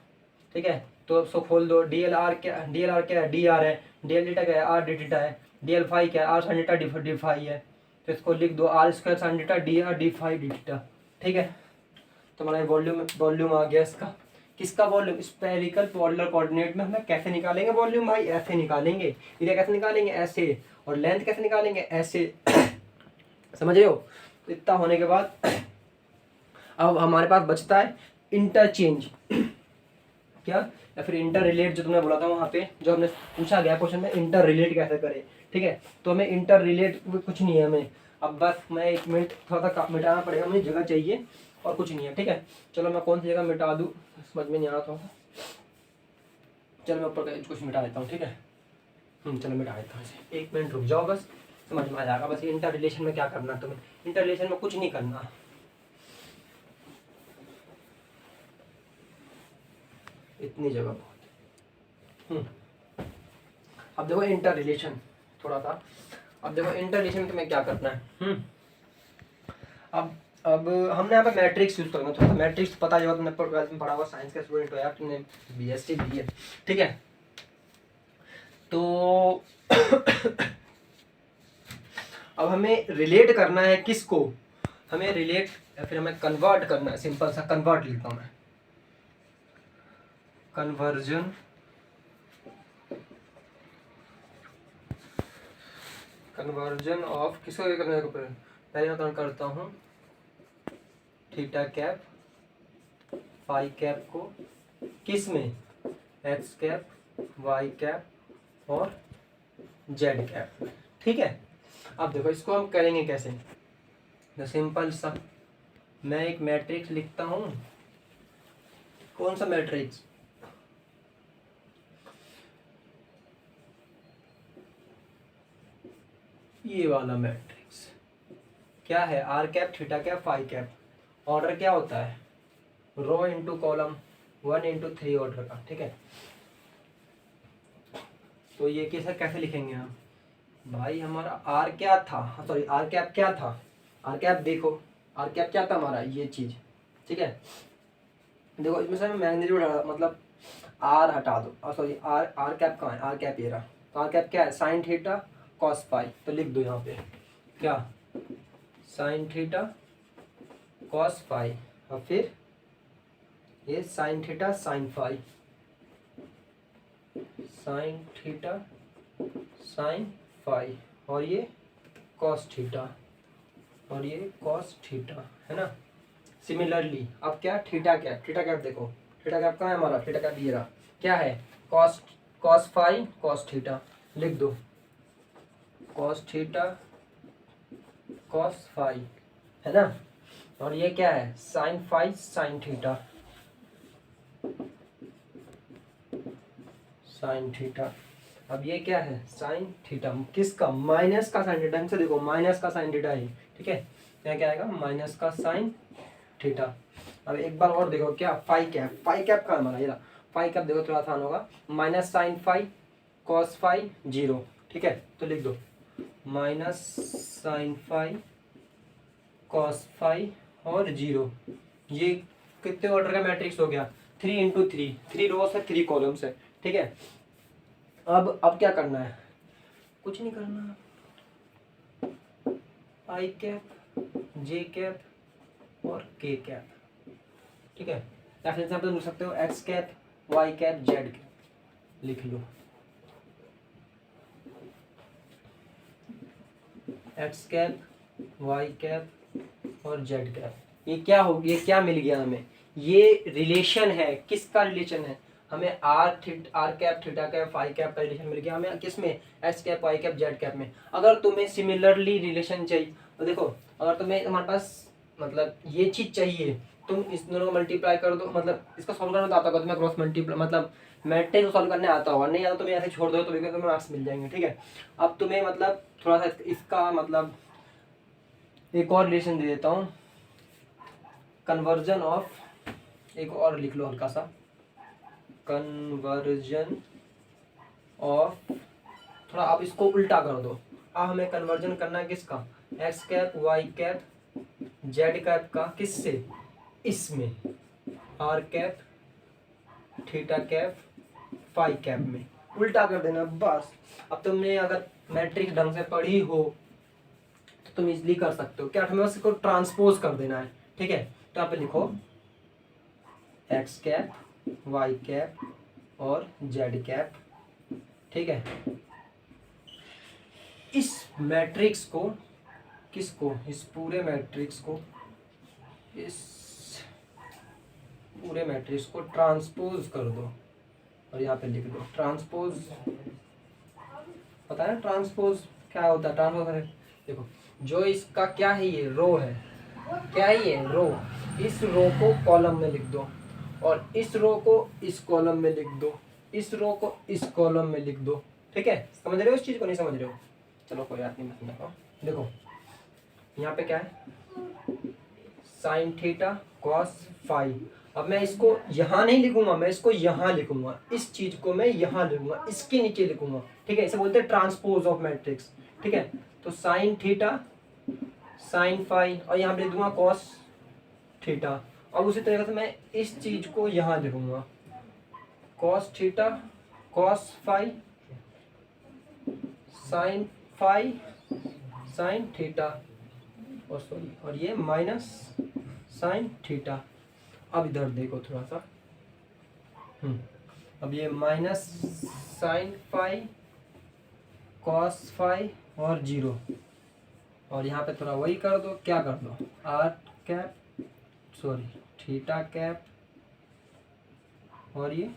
ठीक है। तो उसको खोल दो, डी एल आर क्या है, डी आर है, डी एल थीटा क्या है, आर डी थीटा है, डी एल फाई क्या है, R sine theta D phi है। तो इसको लिख दो R square sine theta D R D phi D theta, ठीक है। तो हमारा वॉल्यूम आ गया इसका। किसका वॉल्यूम, स्फेरिकल पोलर कोऑर्डिनेट में हमें कैसे निकालेंगे वॉल्यूम भाई, ऐसे निकालेंगे। एरिया कैसे निकालेंगे, ऐसे, और लेंथ कैसे निकालेंगे, ऐसे समझ रहे हो। तो इतना होने के बाद अब हमारे पास बचता है इंटरचेंज क्या, या फिर इंटर रिलेट, जो तुमने बोला था वहाँ पे, जो हमने पूछा गया क्वेश्चन में, इंटर रिलेट कैसे करें, ठीक है। तो हमें इंटर रिलेट कुछ नहीं है हमें, अब बस मैं 1 मिनट थोड़ा सा मिटाना पड़ेगा, मुझे जगह चाहिए और कुछ नहीं है, ठीक है। चलो मैं कौन सी जगह मिटा दूँ समझ में नहीं आ रहा था, चलो मैं ऊपर कुछ मिटा देता हूँ, ठीक है। चलो मिटा देता हूँ, 1 मिनट रुक जाओ, बस समझ में आ जाएगा। बस इंटर रिलेशन में क्या करना है तुम्हें, इंटर रिलेशन में कुछ नहीं करना, इतनी जगह बहुत। अब देखो इंटर रिलेशन थोड़ा सा, अब देखो इंटर रिलेशन में तुम्हें क्या करना है। अब हमने यहाँ पे मैट्रिक्स यूज करना, थोड़ा मैट्रिक्स पता ही होगा, तुमने ट्वेल्थ में पढ़ा हुआ, साइंस का स्टूडेंट हो यार, तुमने बीएससी ली है, ठीक है। तो अब हमें रिलेट करना है किसको, हमें रिलेट या फिर हमें कन्वर्ट करना है, सिंपल सा कन्वर्ट लिखता हूँ मैं, कन्वर्जन ऑफ किसको करने को पहले मैं कौन करता हूँ थीटा कैप फाई कैप को किस में, एक्स कैप वाई कैप और जेड कैप में। ठीक है, अब देखो इसको हम करेंगे कैसे, तो सिंपल सा मैं एक मैट्रिक्स लिखता हूँ। कौन सा मैट्रिक्स, ये वाला मैट्रिक्स क्या है, R cap theta cap phi cap, order क्या होता है row into column 1 into 3 order का। ठीक है, तो ये कैसे कैसे लिखेंगे हम भाई, हमारा आर क्या था, सॉरी आर कैप क्या था, आर कैप देखो, आर कैप क्या था हमारा ये चीज। ठीक है, देखो इसमें से मैग्नीट्यूड मतलब आर हटा दो, और सॉरी आर कैप कहाँ है, आर कैप ये रहा, तो आर कैप क्या है साइन थीटा कॉस फाई, तो लिख दो यहाँ पे क्या साइन थीटा कॉस फाई, और फिर ये sine theta sine phi, sine theta sine phi, और ये कॉस थीटा और ये कॉस थीटा, है ना। सिमिलरली अब क्या थीटा कैप देखो, थीटा कैप कहाँ है हमारा, थीटा कैप ये रहा, क्या है कॉस फाई कॉस थीटा, लिख दो कॉस थीटा कॉस फाई, है ना। और ये क्या है sine phi sine theta, sine theta. अब ये क्या है साइन थीटा, किसका माइनस का साइन थीटा, से देखो माइनस का साइन थीटा है। ठीक है, यहाँ क्या आएगा माइनस का साइन थीटा। अब एक बार और देखो क्या फाई कैप का हमारा ये फाई कैप देखो थोड़ा आसान होगा, minus sine phi cos phi 0। ठीक है, तो लिख दो minus sine phi cos phi और 0। ये कितने ऑर्डर का मैट्रिक्स हो गया 3 इंटू 3, 3 रोज है 3 कॉलम्स है। ठीक है, अब क्या करना है, कुछ नहीं करना, आई कैप जे कैप और के कैप। ठीक है, या फिर आप लिख सकते हो X cap Y cap Z cap, लिख लो एक्स कैप वाई कैप और जेड कैप। ये क्या हो गया, क्या मिल गया हमें, ये रिलेशन है, किसका रिलेशन है हमें R cap theta cap phi cap का रिलेशन मिल गया हमें, किसमें X cap Y cap Z cap में। अगर तुम्हें सिमिलरली रिलेशन चाहिए तो देखो, अगर तुम्हें तुम्हारे पास मतलब ये चीज चाहिए, तुम इस दोनों को मल्टीप्लाई कर दो, मतलब इसका सॉल्व करना तो आता होगा तुम्हें, क्रॉस मल्टीप्लाई मतलब मैट्रिक्स को सॉल्व करने आता होगा, नहीं आता तुम्हें ऐसे छोड़ दो तो भी तुम्हें मार्क्स मिल जाएंगे। ठीक है, अब तुम्हें मतलब थोड़ा सा इसका मतलब एक और रिलेशन दे देता हूँ, कन्वर्जन ऑफ, एक और लिख लो हल्का सा, कन्वर्जन ऑफ, थोड़ा आप इसको उल्टा कर दो। अब हमें कन्वर्जन करना है किसका, X cap Y cap Z cap का, किससे, इसमें R cap theta cap phi cap में, उल्टा कर देना बस। अब तुमने अगर मैट्रिक्स ढंग से पढ़ी हो तो तुम इजली कर सकते हो, क्या हमें उसको ट्रांसपोज कर देना है। ठीक है, तो आप लिखो एक्स कैप वाई कैप और जेड कैप। ठीक है, इस मैट्रिक्स को, किसको, इस पूरे मैट्रिक्स को, इस पूरे मैट्रिक्स को ट्रांसपोज कर दो, और यहाँ पे लिख दो ट्रांसपोज। पता है ना ट्रांसपोज क्या होता है, ट्रांसपोज देखो जो इसका क्या है, ये रो है, क्या है ये रो, इस रो को कॉलम में लिख दो, और इस रो को इस कॉलम में लिख दो, इस रो को इस कॉलम में लिख दो। ठीक है, समझ रहे हो इस चीज को, नहीं समझ रहे हो, चलो कोई बात नहीं, मैं समझाता हूँ। देखो यहाँ पे क्या है साइन थीटा कॉस फाई, अब मैं इसको यहाँ नहीं लिखूंगा, मैं इसको यहाँ लिखूंगा, इस चीज को मैं यहाँ लिखूंगा, इसके नीचे लिखूंगा। ठीक है, इसे बोलते हैं ट्रांसपोज ऑफ मैट्रिक्स। ठीक है, तो साइन थीटा साइन फाई, और यहाँ पे लिख दूंगा कॉस थीटा, और उसी तरीके से मैं इस चीज को यहाँ लिखूंगा cos theta cos phi sine phi sine theta, और सॉरी और ये माइनस साइन थीटा। अब इधर देखो थोड़ा सा, अब ये minus sine phi cos phi और 0, और यहाँ पे थोड़ा वही कर दो, क्या कर दो, R cap sorry theta cap और ये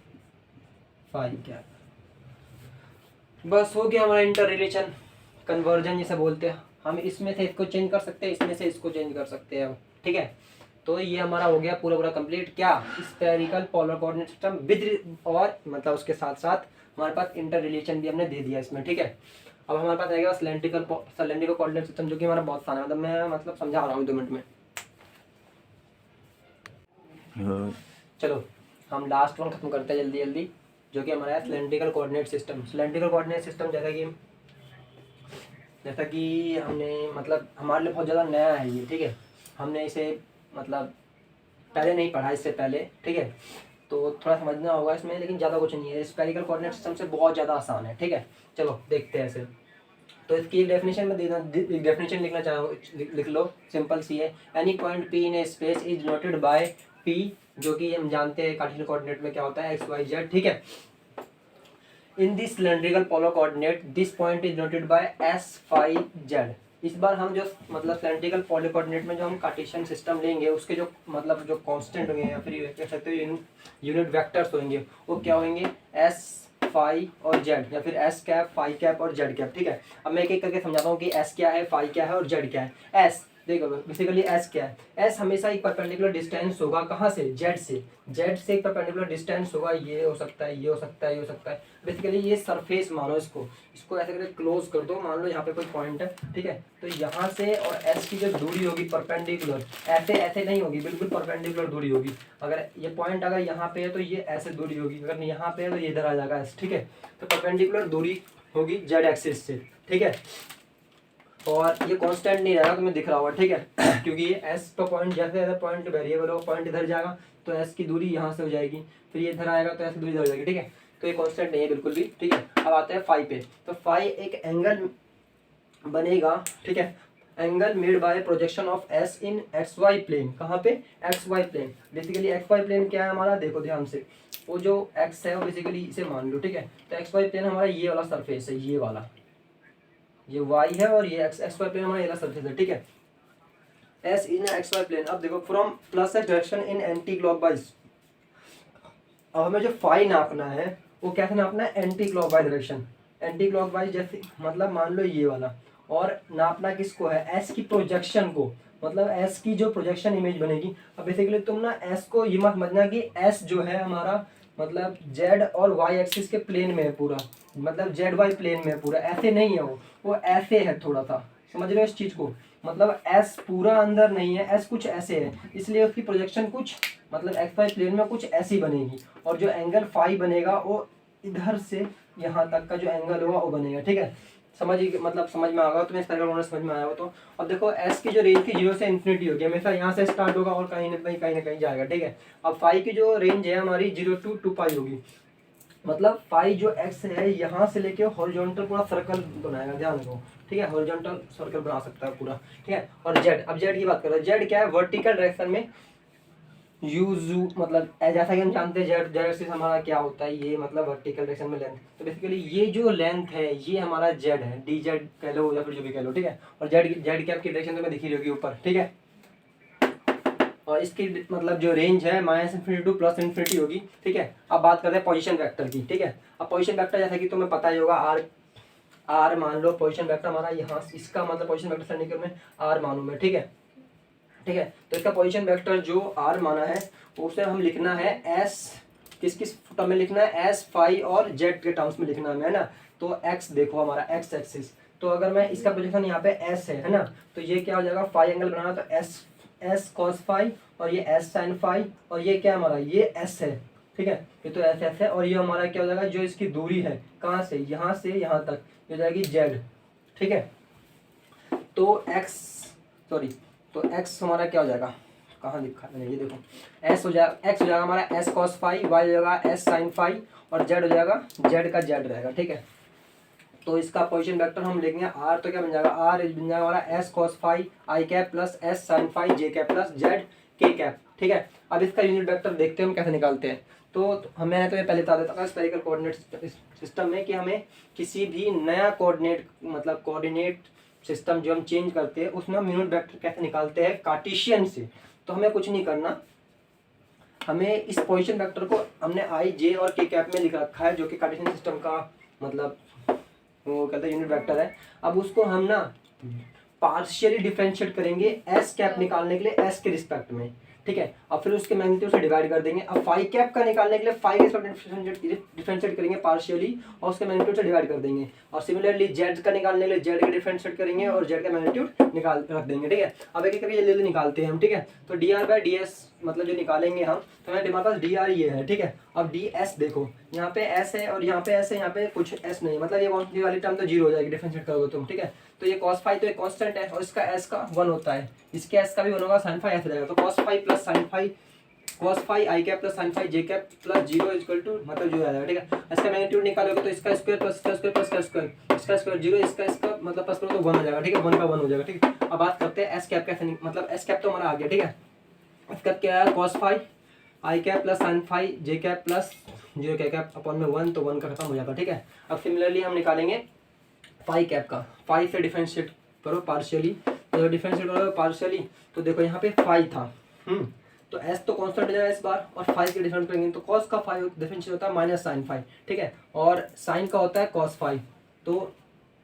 फाई कैप। बस हो गया हमारा इंटर रिलेशन, कन्वर्जन जिसे बोलते हैं। हम इसमें से इसको चेंज कर सकते हैं, इसमें से इसको चेंज कर सकते हैं अब, ठीक है। तो ये हमारा हो गया पूरा पूरा कंप्लीट, क्या, spherical polar coordinate system with, और मतलब उसके साथ साथ हमारे पास इंटर रिलेशन भी हमने दे दिया इसमें, ठीक है। अब हमारे पास रहेगा सिलेंड्रिकल कोऑर्डिनेट सिस्टम, जो कि हमारा बहुत आसान है, मतलब मैं मतलब समझा रहा हूँ 2 मिनट में। चलो हम लास्ट वन खत्म करते हैं जल्दी जल्दी, जो कि हमारा है cylindrical coordinate system. Cylindrical coordinate system जैसा कि हमने मतलब हमारे लिए बहुत ज़्यादा नया है ये, ठीक है। हमने इसे मतलब पहले नहीं पढ़ा इससे पहले, ठीक है, तो थोड़ा समझना होगा इसमें, लेकिन ज़्यादा कुछ नहीं है। स्फेरिकल कोऑर्डिनेट सिस्टम से बहुत ज़्यादा आसान है, ठीक है। चलो देखते हैं इसे। तो इसकी एक डेफिनेशन में डेफिनेशन लिखना चाहो, लिख लो, सिंपल सी है। Any point P in a space is noted by P, जो कि हम जानते हैं कार्टेशियन कोऑर्डिनेट में क्या होता है, एक्स वाई जेड, ठीक है। In this cylindrical polar coordinate this point is noted by S phi Z. इस बार हम जो मतलब सिलेंड्रिकल पोलर कोऑर्डिनेट में जो हम कार्टेशियन सिस्टम लेंगे, उसके जो मतलब जो कांस्टेंट होंगे या फिर कह सकते हो यूनिट वेक्टर्स होंगे, वो क्या होंगे, एस फाई और जेड, या फिर एस कैप फाई कैप और जेड कैप, ठीक है। अब मैं एक एक करके समझाता हूँ कि एस क्या है, फाई क्या है और जेड क्या है। एस देखो बेसिकली एस क्या है, एस हमेशा एक परपेंडिकुलर डिस्टेंस होगा, कहाँ से, जेड से, जेड से एक परपेंडिकुलर डिस्टेंस होगा, ये हो सकता है, ये हो सकता है, ये हो सकता है। बेसिकली ये सरफेस मानो, इसको इसको ऐसे करके क्लोज कर दो, मान लो यहाँ पे कोई पॉइंट है, ठीक है। तो यहाँ से और एस की जो दूरी होगी परपेंडिकुलर, ऐसे ऐसे नहीं होगी, बिल्कुल परपेंडिकुलर दूरी होगी। अगर ये पॉइंट अगर यहाँ पे है तो ये ऐसे दूरी होगी, अगर यहाँ पे है तो ये इधर आ जाएगा एस, ठीक है। तो परपेंडिकुलर दूरी होगी जेड एक्सिस से, ठीक है। और ये कांस्टेंट नहीं रहेगा, तुम्हें दिख रहा होगा, ठीक है। क्योंकि ये एस पर पॉइंट, जैसे जैसे पॉइंट वेरिएबल हो, पॉइंट इधर जाएगा तो एस की दूरी यहाँ से हो जाएगी, फिर ये इधर आएगा तो एस की दूरी इधर हो जाएगी, ठीक है। तो ये कांस्टेंट नहीं है बिल्कुल भी, ठीक है। अब आते हैं फाई पे। तो फाई एक एंगल बनेगा, ठीक है, angle made by projection of S in X Y plane. कहाँ पे, X Y plane. Basically X Y plane क्या है हमारा, देखो ध्यान से, वो जो एक्स है वो बेसिकली इसे मान लो, ठीक है। तो एक्स वाई प्लेन हमारा ये वाला सरफेस है, ये वाला, ये y है और ये एक्स वाई प्लेन हमारा ये वाला सरफेस है, ठीक है। S in X Y plane. अब देखो from plus x direction in anti clockwise. अब हमें जो फाई नापना है वो कैसे नापना है, anti clockwise direction, anti clockwise, जैसे मतलब मान लो ये वाला। और नापना किसको है, एस की प्रोजेक्शन को, मतलब एस की जो प्रोजेक्शन इमेज बनेगी। अब बेसिकली तुम ना एस को ये मत समझना कि एस जो है हमारा मतलब जेड और वाई एक्सिस के प्लेन में है पूरा, मतलब जेड वाई प्लेन में है पूरा, ऐसे नहीं है वो ऐसे है थोड़ा सा, समझ रहे हो इस चीज को। मतलब एस पूरा अंदर नहीं है, एस कुछ ऐसे है, इसलिए उसकी प्रोजेक्शन कुछ मतलब एक्स वाई प्लेन में कुछ ऐसी बनेगी। और जो एंगल फाई बनेगा वो इधर से यहाँ तक का जो एंगल होगा वो बनेगा, ठीक है। मतलब समझ में आ गया तुम्हें, इस तरह का समझ में आया हो तो। अब देखो एस की जो रेंज थी 0 से इन्फिनिटी होगी, हमेशा यहाँ से स्टार्ट होगा और कहीं ना कहीं जाएगा, ठीक है। अब फाई की जो रेंज है हमारी 0 to 2 पाई होगी, मतलब फाई जो एक्स है यहाँ से लेके हॉरिजॉन्टल पूरा सर्कल बनाएगा, ध्यान रखो, ठीक है, हॉरिजॉन्टल सर्कल बना सकता है पूरा, ठीक है। और जेड, अब जेड की बात करें, जेड क्या है, वर्टिकल डायरेक्शन में यू मतलब जैसा कि हम जानते हैं जेड एक्सिस हमारा क्या होता है, ये मतलब वर्टिकल डायरेक्शन में लेंथ। तो बेसिकली ये जो लेंथ है ये हमारा जेड है, डी जेड कह लो या फिर जो भी कह लो, ठीक है। और जेड की आपकी डायरेक्शन तो मैं दिख ही रही होगी ऊपर, ठीक है। और इसकी मतलब जो रेंज है minus infinity two plus infinity होगी, ठीक है। अब बात करते हैं पोजीशन वेक्टर की, ठीक है। अब पोजीशन वेक्टर जैसा कि तुम्हें पता ही होगा, आर मान लो पोजीशन वेक्टर हमारा यहाँ, इसका मतलब पोजीशन वेक्टर समीकरण में आर मानूं मैं, ठीक है, ठीक है। तो इसका पोजीशन वेक्टर जो आर माना है उसे हम लिखना है एस, किस किस टर्म में लिखना है, एस फाई और जेड के टर्म्स में लिखना है ना। तो एक्स देखो हमारा एक्स एक्सिस, तो अगर मैं इसका पोजीशन यहाँ पे एस है ना, तो ये क्या हो जाएगा, फाई एंगल बनाना, तो एस कॉस फाई, और ये एस साइन फाई, और ये क्या हमारा, ये एस है, ठीक है। ये तो एस एस है, और ये हमारा क्या हो जाएगा, जो इसकी दूरी है कहाँ से यहाँ तक हो जाएगी जेड, ठीक है। तो एक्स सॉरी, तो एक्स हमारा क्या हो जाएगा, कहाँ लिखा है मैंने, ये देखो, एस हो जाएगा, एक्स हो जाएगा हमारा एस कॉस फाई, वाई हो जाएगा एस साइन फाई, और जेड हो जाएगा जेड का जेड रहेगा, ठीक है। तो इसका पोजीशन वेक्टर हम लिखेंगे आर, तो क्या बन जाएगा, आर बन जाएगा हमारा एस कॉस फाई आई cap plus S sine phi जे cap plus Z K cap, ठीक है। अब इसका यूनिट वेक्टर देखते हैं हम कैसे निकालते हैं। तो हमें तो ये पहले बता देता हूँ स्फेरिकल कोऑर्डिनेट सिस्टम में कि हमें किसी भी नया कोऑर्डिनेट मतलब कोऑर्डिनेट सिस्टम जो हम चेंज करते हैं उसमें हम यूनिट वेक्टर कैसे निकालते हैं कार्टेशियन से। तो हमें कुछ नहीं करना, हमें इस पोजीशन वेक्टर को हमने आई जे और के कैप में लिख रखा है जो कि कार्टेशियन सिस्टम का मतलब वो कहते हैं यूनिट वेक्टर है। अब उसको हम ना पार्शियली डिफरेंशिएट करेंगे एस कैप निकालने के लिए एस के रिस्पेक्ट में, ठीक है। और फिर उसके मैग्नीट्यूड से डिवाइड कर देंगे। अब फाई कैप का निकालने के लिए फाई के रिस्पेक्ट डिफरेंशिएट करेंगे पार्शियली और उसके मैग्नीट्यूड से डिवाइड कर देंगे। और सिमिलरली जेड का निकालने के लिए जेड का डिफरेंशिएट करेंगे और जेड का मैग्नीट्यूड निकाल रख देंगे, ठीक है। अब एक एक करके जल्दी निकालते हैं हम, ठीक है। तो D R by D S मतलब जो निकालेंगे हम, तो हमारे पास डी आर ये है, ठीक है। अब डी एस देखो, यहाँ पे एस है और यहाँ पे एस है, यहाँ पे कुछ एस नहीं, मतलब ये वाली टर्म तो जीरो हो जाएगी डिफरेंशिएट करोगे तुम, ठीक है। तो ये cos फाई तो एक कांस्टेंट है और इसका एस का 1 होता है, इसके एस का भी 1 होगा, sin फाई ऐसे जाएगा। तो cos phi plus sin phi cos phi I cap plus sin phi J cap plus 0 equal to मतलब 0 आ जाएगा, ठीक है। इसका मैग्नीट्यूड निकालोगे तो इसका स्क्वायर प्लस इसका स्क्वायर प्लस इसका स्क्वायर, इसका स्क्वायर 0, इसका मतलब प्लस करो तो 1 आ जाएगा, ठीक है। 1 का 1 हो जाएगा, ठीक है। अब बात करते हैं एस कैप कैसे, मतलब एस कैप तो हमारा आ गया, ठीक है। एस कैप क्या है, cos फाई आई कैप प्लस sin फाई जे cap plus 0 K cap upon में 1, तो 1 का खत्म हो जाता है, ठीक है। अब सिमिलरली हम निकालेंगे फाई कैप का, फाई से डिफरेंशिएट करो पार्शियली, तो डिफरेंशिएट करो पार्शियली तो देखो यहाँ पे फाई था, तो एस तो कांस्टेंट हो जाएगा इस बार, और फाई के डिफरेंट करेंगे तो कॉस का फाई डिफरेंशिएट होता है माइनस साइन फाई, ठीक है। और साइन का होता है कॉस फाई, तो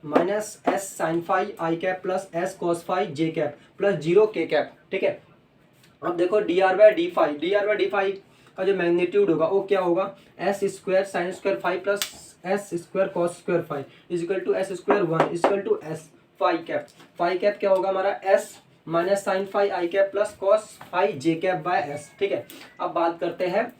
माइनस एस साइन फाई आई cap plus S cos phi जे कैप प्लस 0 के कैप, ठीक है। अब देखो D R by D phi का जो मैग्नीट्यूड होगा वो क्या होगा, S square sine square phi plus S square cos square phi is equal to S square 1 is equal to S phi cap क्या होगा हमारा S minus sine phi I cap plus cos phi J cap by S, ठीक है। अब बात करते हैं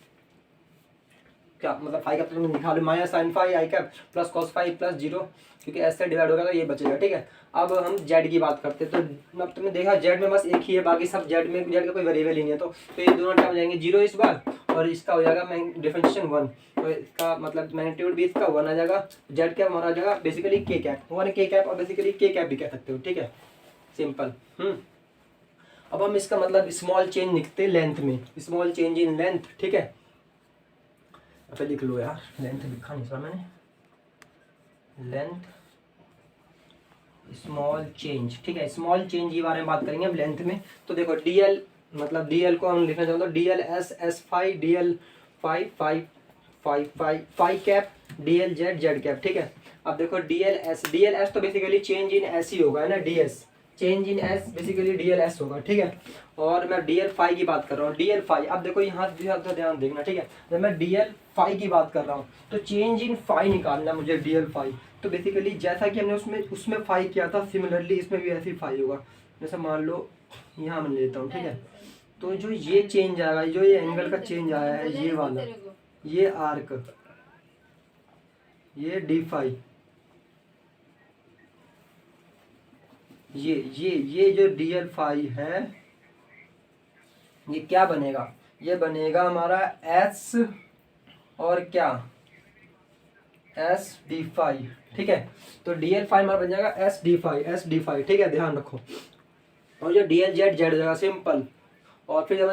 क्या मतलब फाई कैप लिखा लो माइनस साइन फाई आई cap plus cos phi plus 0, क्योंकि एस से डिवाइड होगा तो ये बचेगा, ठीक है। अब हम जेड की बात करते हैं, तो अब तुमने देखा जेड में बस एक ही है, बाकी सब जेड का कोई वेरिएबल ही नहीं है, तो ये दोनों टर्म हो जाएंगे 0 इस बार और इसका हो जाएगा डिफरेंशिएशन 1, तो इसका मतलब मैग्नीट्यूड भी इसका 1 आ जाएगा, जेड कैप हमारा आ जाएगा बेसिकली के कैप 1 के कैप और बेसिकली के कैप भी कह सकते हो, ठीक है, सिंपल। अब हम इसका मतलब स्मॉल चेंज लिखते हैं लेंथ में, स्मॉल चेंज इन लेंथ, ठीक है। अब लिख लो यार, लेंथ लिखा नहीं सर मैंने, लेंथ स्मॉल चेंज, ठीक है। स्मॉल चेंज के बारे में बात करेंगे अब लेंथ में। तो देखो डीएल मतलब डीएल को हम लिखना चाहते हैं DL S S phi DL phi phi phi phi phi cap DL Z Z cap, ठीक है। अब देखो डीएल एस तो बेसिकली चेंज इन एस ही होगा, है ना, DS change in S basically DL S होगा, ठीक है। और मैं डीएल फाई की बात कर रहा हूँ, डीएल फाई, अब देखो यहाँ ध्यान देखना, ठीक है। जब मैं डीएल फाई की बात कर रहा हूँ तो चेंज इन फाई निकालना मुझे डीएल फाई, तो बेसिकली जैसा कि हमने उसमें फाई किया था सिमिलरली इसमें भी ऐसी फाई होगा। जैसे मान लो यहाँ मैं लेता हूँ, ठीक है। तो जो ये चेंज आएगा, जो ये एंगल का चेंज आया है ये वाला, ये आर्क, ये डी फाई, ये जो डीएल फाई है ये क्या बनेगा, ये बनेगा हमारा एस और क्या एस डी फाई, ठीक है। तो डीएल फाई हमारा बन जाएगा एस डी फाई, ठीक है, ध्यान रखो। और जो डीएल जेड जेड जाएगा सिंपल, और फिर जब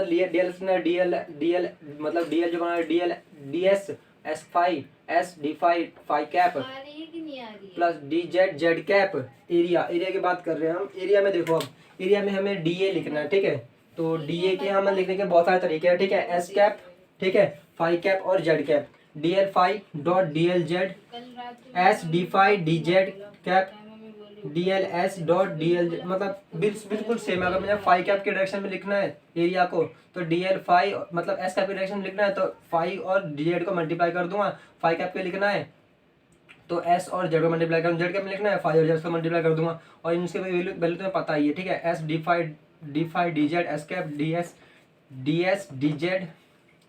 डीएल मतलब डीएल जो बना DL D S S phi S D phi phi cap plus D Z Z cap area की बात कर रहे हैं हम। एरिया में देखो, अब एरिया में हमें डीए लिखना है, ठीक है। तो डीए के हमें लिखने के बहुत सारे तरीके हैं, ठीक है। एस कैप, ठीक है, फाई कैप और Z cap, DL phi dot DL Z S D phi D Z cap DL S dot DL, मतलब बिल्कुल सेम है। अगर मुझे फाई कैप के डायरेक्शन में लिखना है एरिया को तो डीएल फाई मतलब एस कैप के डायरेक्शन में लिखना है तो फाई और जेड को मल्टीप्लाई कर दूंगा, फाई कैप के लिखना है तो एस और जेड को मल्टीप्लाई कर, जेड कैप में लिखना है फाई और जेड को मल्टीप्लाई कर दूंगा, और इनके वैल्यू तुम्हें पता ही है, ठीक है। S D phi D Z S cap D S D Z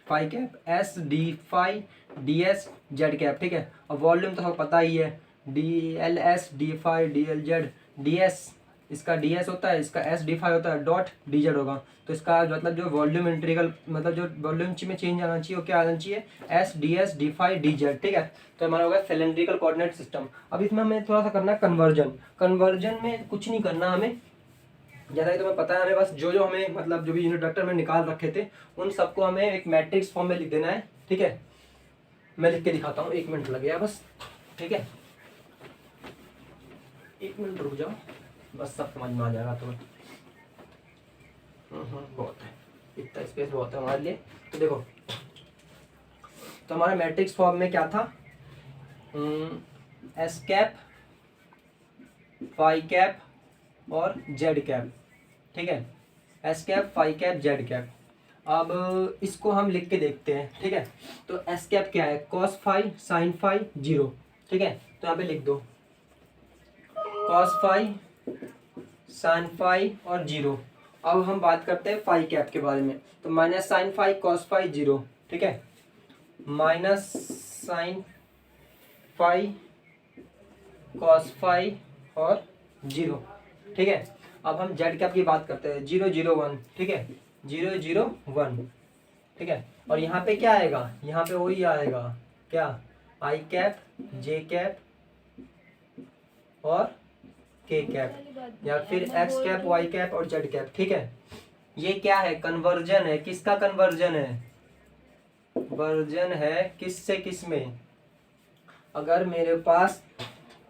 phi cap S D phi D S Z cap, ठीक है। और वॉल्यूम तो पता ही है D L S D phi D L Z D S, इसका D S होता है, इसका एस डी फाई होता है, डॉट डी जेड होगा। तो इसका मतलब जो वॉल्यूम इंटीग्रल मतलब जो वॉल्यूम में चेंज आना चाहिए वो क्या आना चाहिए, S D phi D Z, ठीक है। तो हमारा होगा सिलेंड्रिकल कोऑर्डिनेट सिस्टम। अब इसमें हमें थोड़ा सा करना है कन्वर्जन में कुछ नहीं करना हमें, जैसा कि तुम्हें पता है, हमें बस जो जो हमें मतलब जो भी यूनिट वेक्टर में निकाल रखे थे उन सबको हमें एक मैट्रिक्स फॉर्म में लिख देना है। ठीक है, मैं लिख के दिखाता हूँ, 1 मिनट लग गया बस। ठीक है, 1 मिनट रुक जाओ, बस सब समझ में आ जाएगा तुम्हें। बहुत है, इतना स्पेस बहुत है हमारे लिए। तो देखो, तो हमारा मैट्रिक्स फॉर्म में क्या था, एस कैप, फाई कैप और जेड कैप। ठीक है, S cap, phi cap, Z cap. अब इसको हम लिख के देखते हैं। ठीक है, तो एस कैप क्या है, cos phi sine phi zero. ठीक है, तो यहाँ पे लिख दो कॉस फाई साइन फाई और जीरो। अब हम बात करते हैं फाई कैप के बारे में। तो minus sine phi cos phi zero. ठीक है, minus sine phi cos phi और जीरो। ठीक है, अब हम जेड कैप की बात करते हैं, 0 0 1। ठीक है, 0 0 1। ठीक है, और यहाँ पे क्या आएगा, यहाँ पे वही आएगा क्या, आई कैप, जे कैप और के कैप, या फिर एक्स कैप, वाई कैप और जेड कैप। ठीक है, ये क्या है, कन्वर्जन है। किसका कन्वर्जन है, वर्जन है किससे किस में। अगर मेरे पास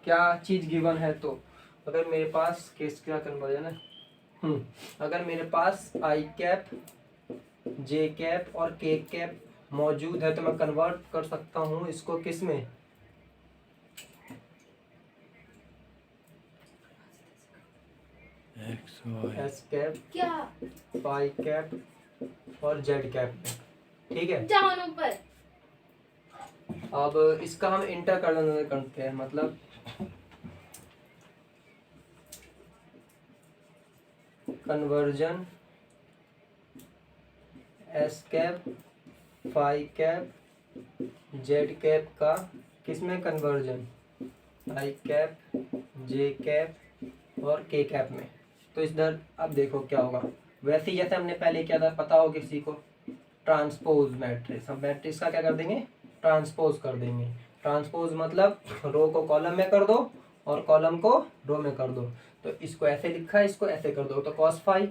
क्या चीज गिवन है, तो अगर मेरे पास किसका कन्वर्जन है, अगर मेरे पास आई कैप, जे कैप और के कैप मौजूद है तो मैं कन्वर्ट कर सकता हूँ इसको किस में, एस कैप, फाई कैप और जेड कैप में। ठीक है, ऊपर। अब इसका हम इंटर करते हैं, मतलब conversion S cap, phi cap, Z cap का किसमें conversion, I cap, J cap और के कैप में। तो इधर अब देखो क्या होगा, वैसे ही जैसे हमने पहले किया था, पता हो किसी को, ट्रांसपोज मैट्रिक्स। हम मैट्रिक्स का क्या कर देंगे, ट्रांसपोज कर देंगे। ट्रांसपोज मतलब रो को कॉलम में कर दो और कॉलम को रो में कर दो। तो इसको ऐसे लिखा है, इसको ऐसे कर दो, तो कॉस फाई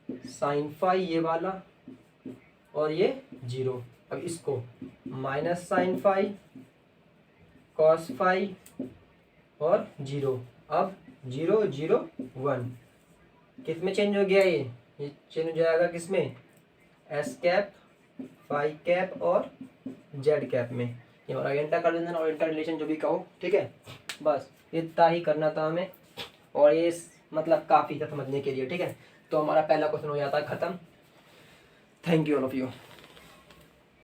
साइन फाई ये वाला और ये जीरो। अब इसको minus sine phi cos phi और जीरो। अब 0 0 1 किस में चेंज हो गया, ये चेंज हो जाएगा किस में, एस कैप, फाई कैप और जेड कैप में। ये हमारा इंटर कन्वर्जन और इंटर रिलेशन जो भी कहो। ठीक है, बस इतना ही करना था हमें, और ये मतलब काफ़ी था समझने के लिए। ठीक है, तो हमारा पहला क्वेश्चन हो जाता है खत्म। Thank you all of you.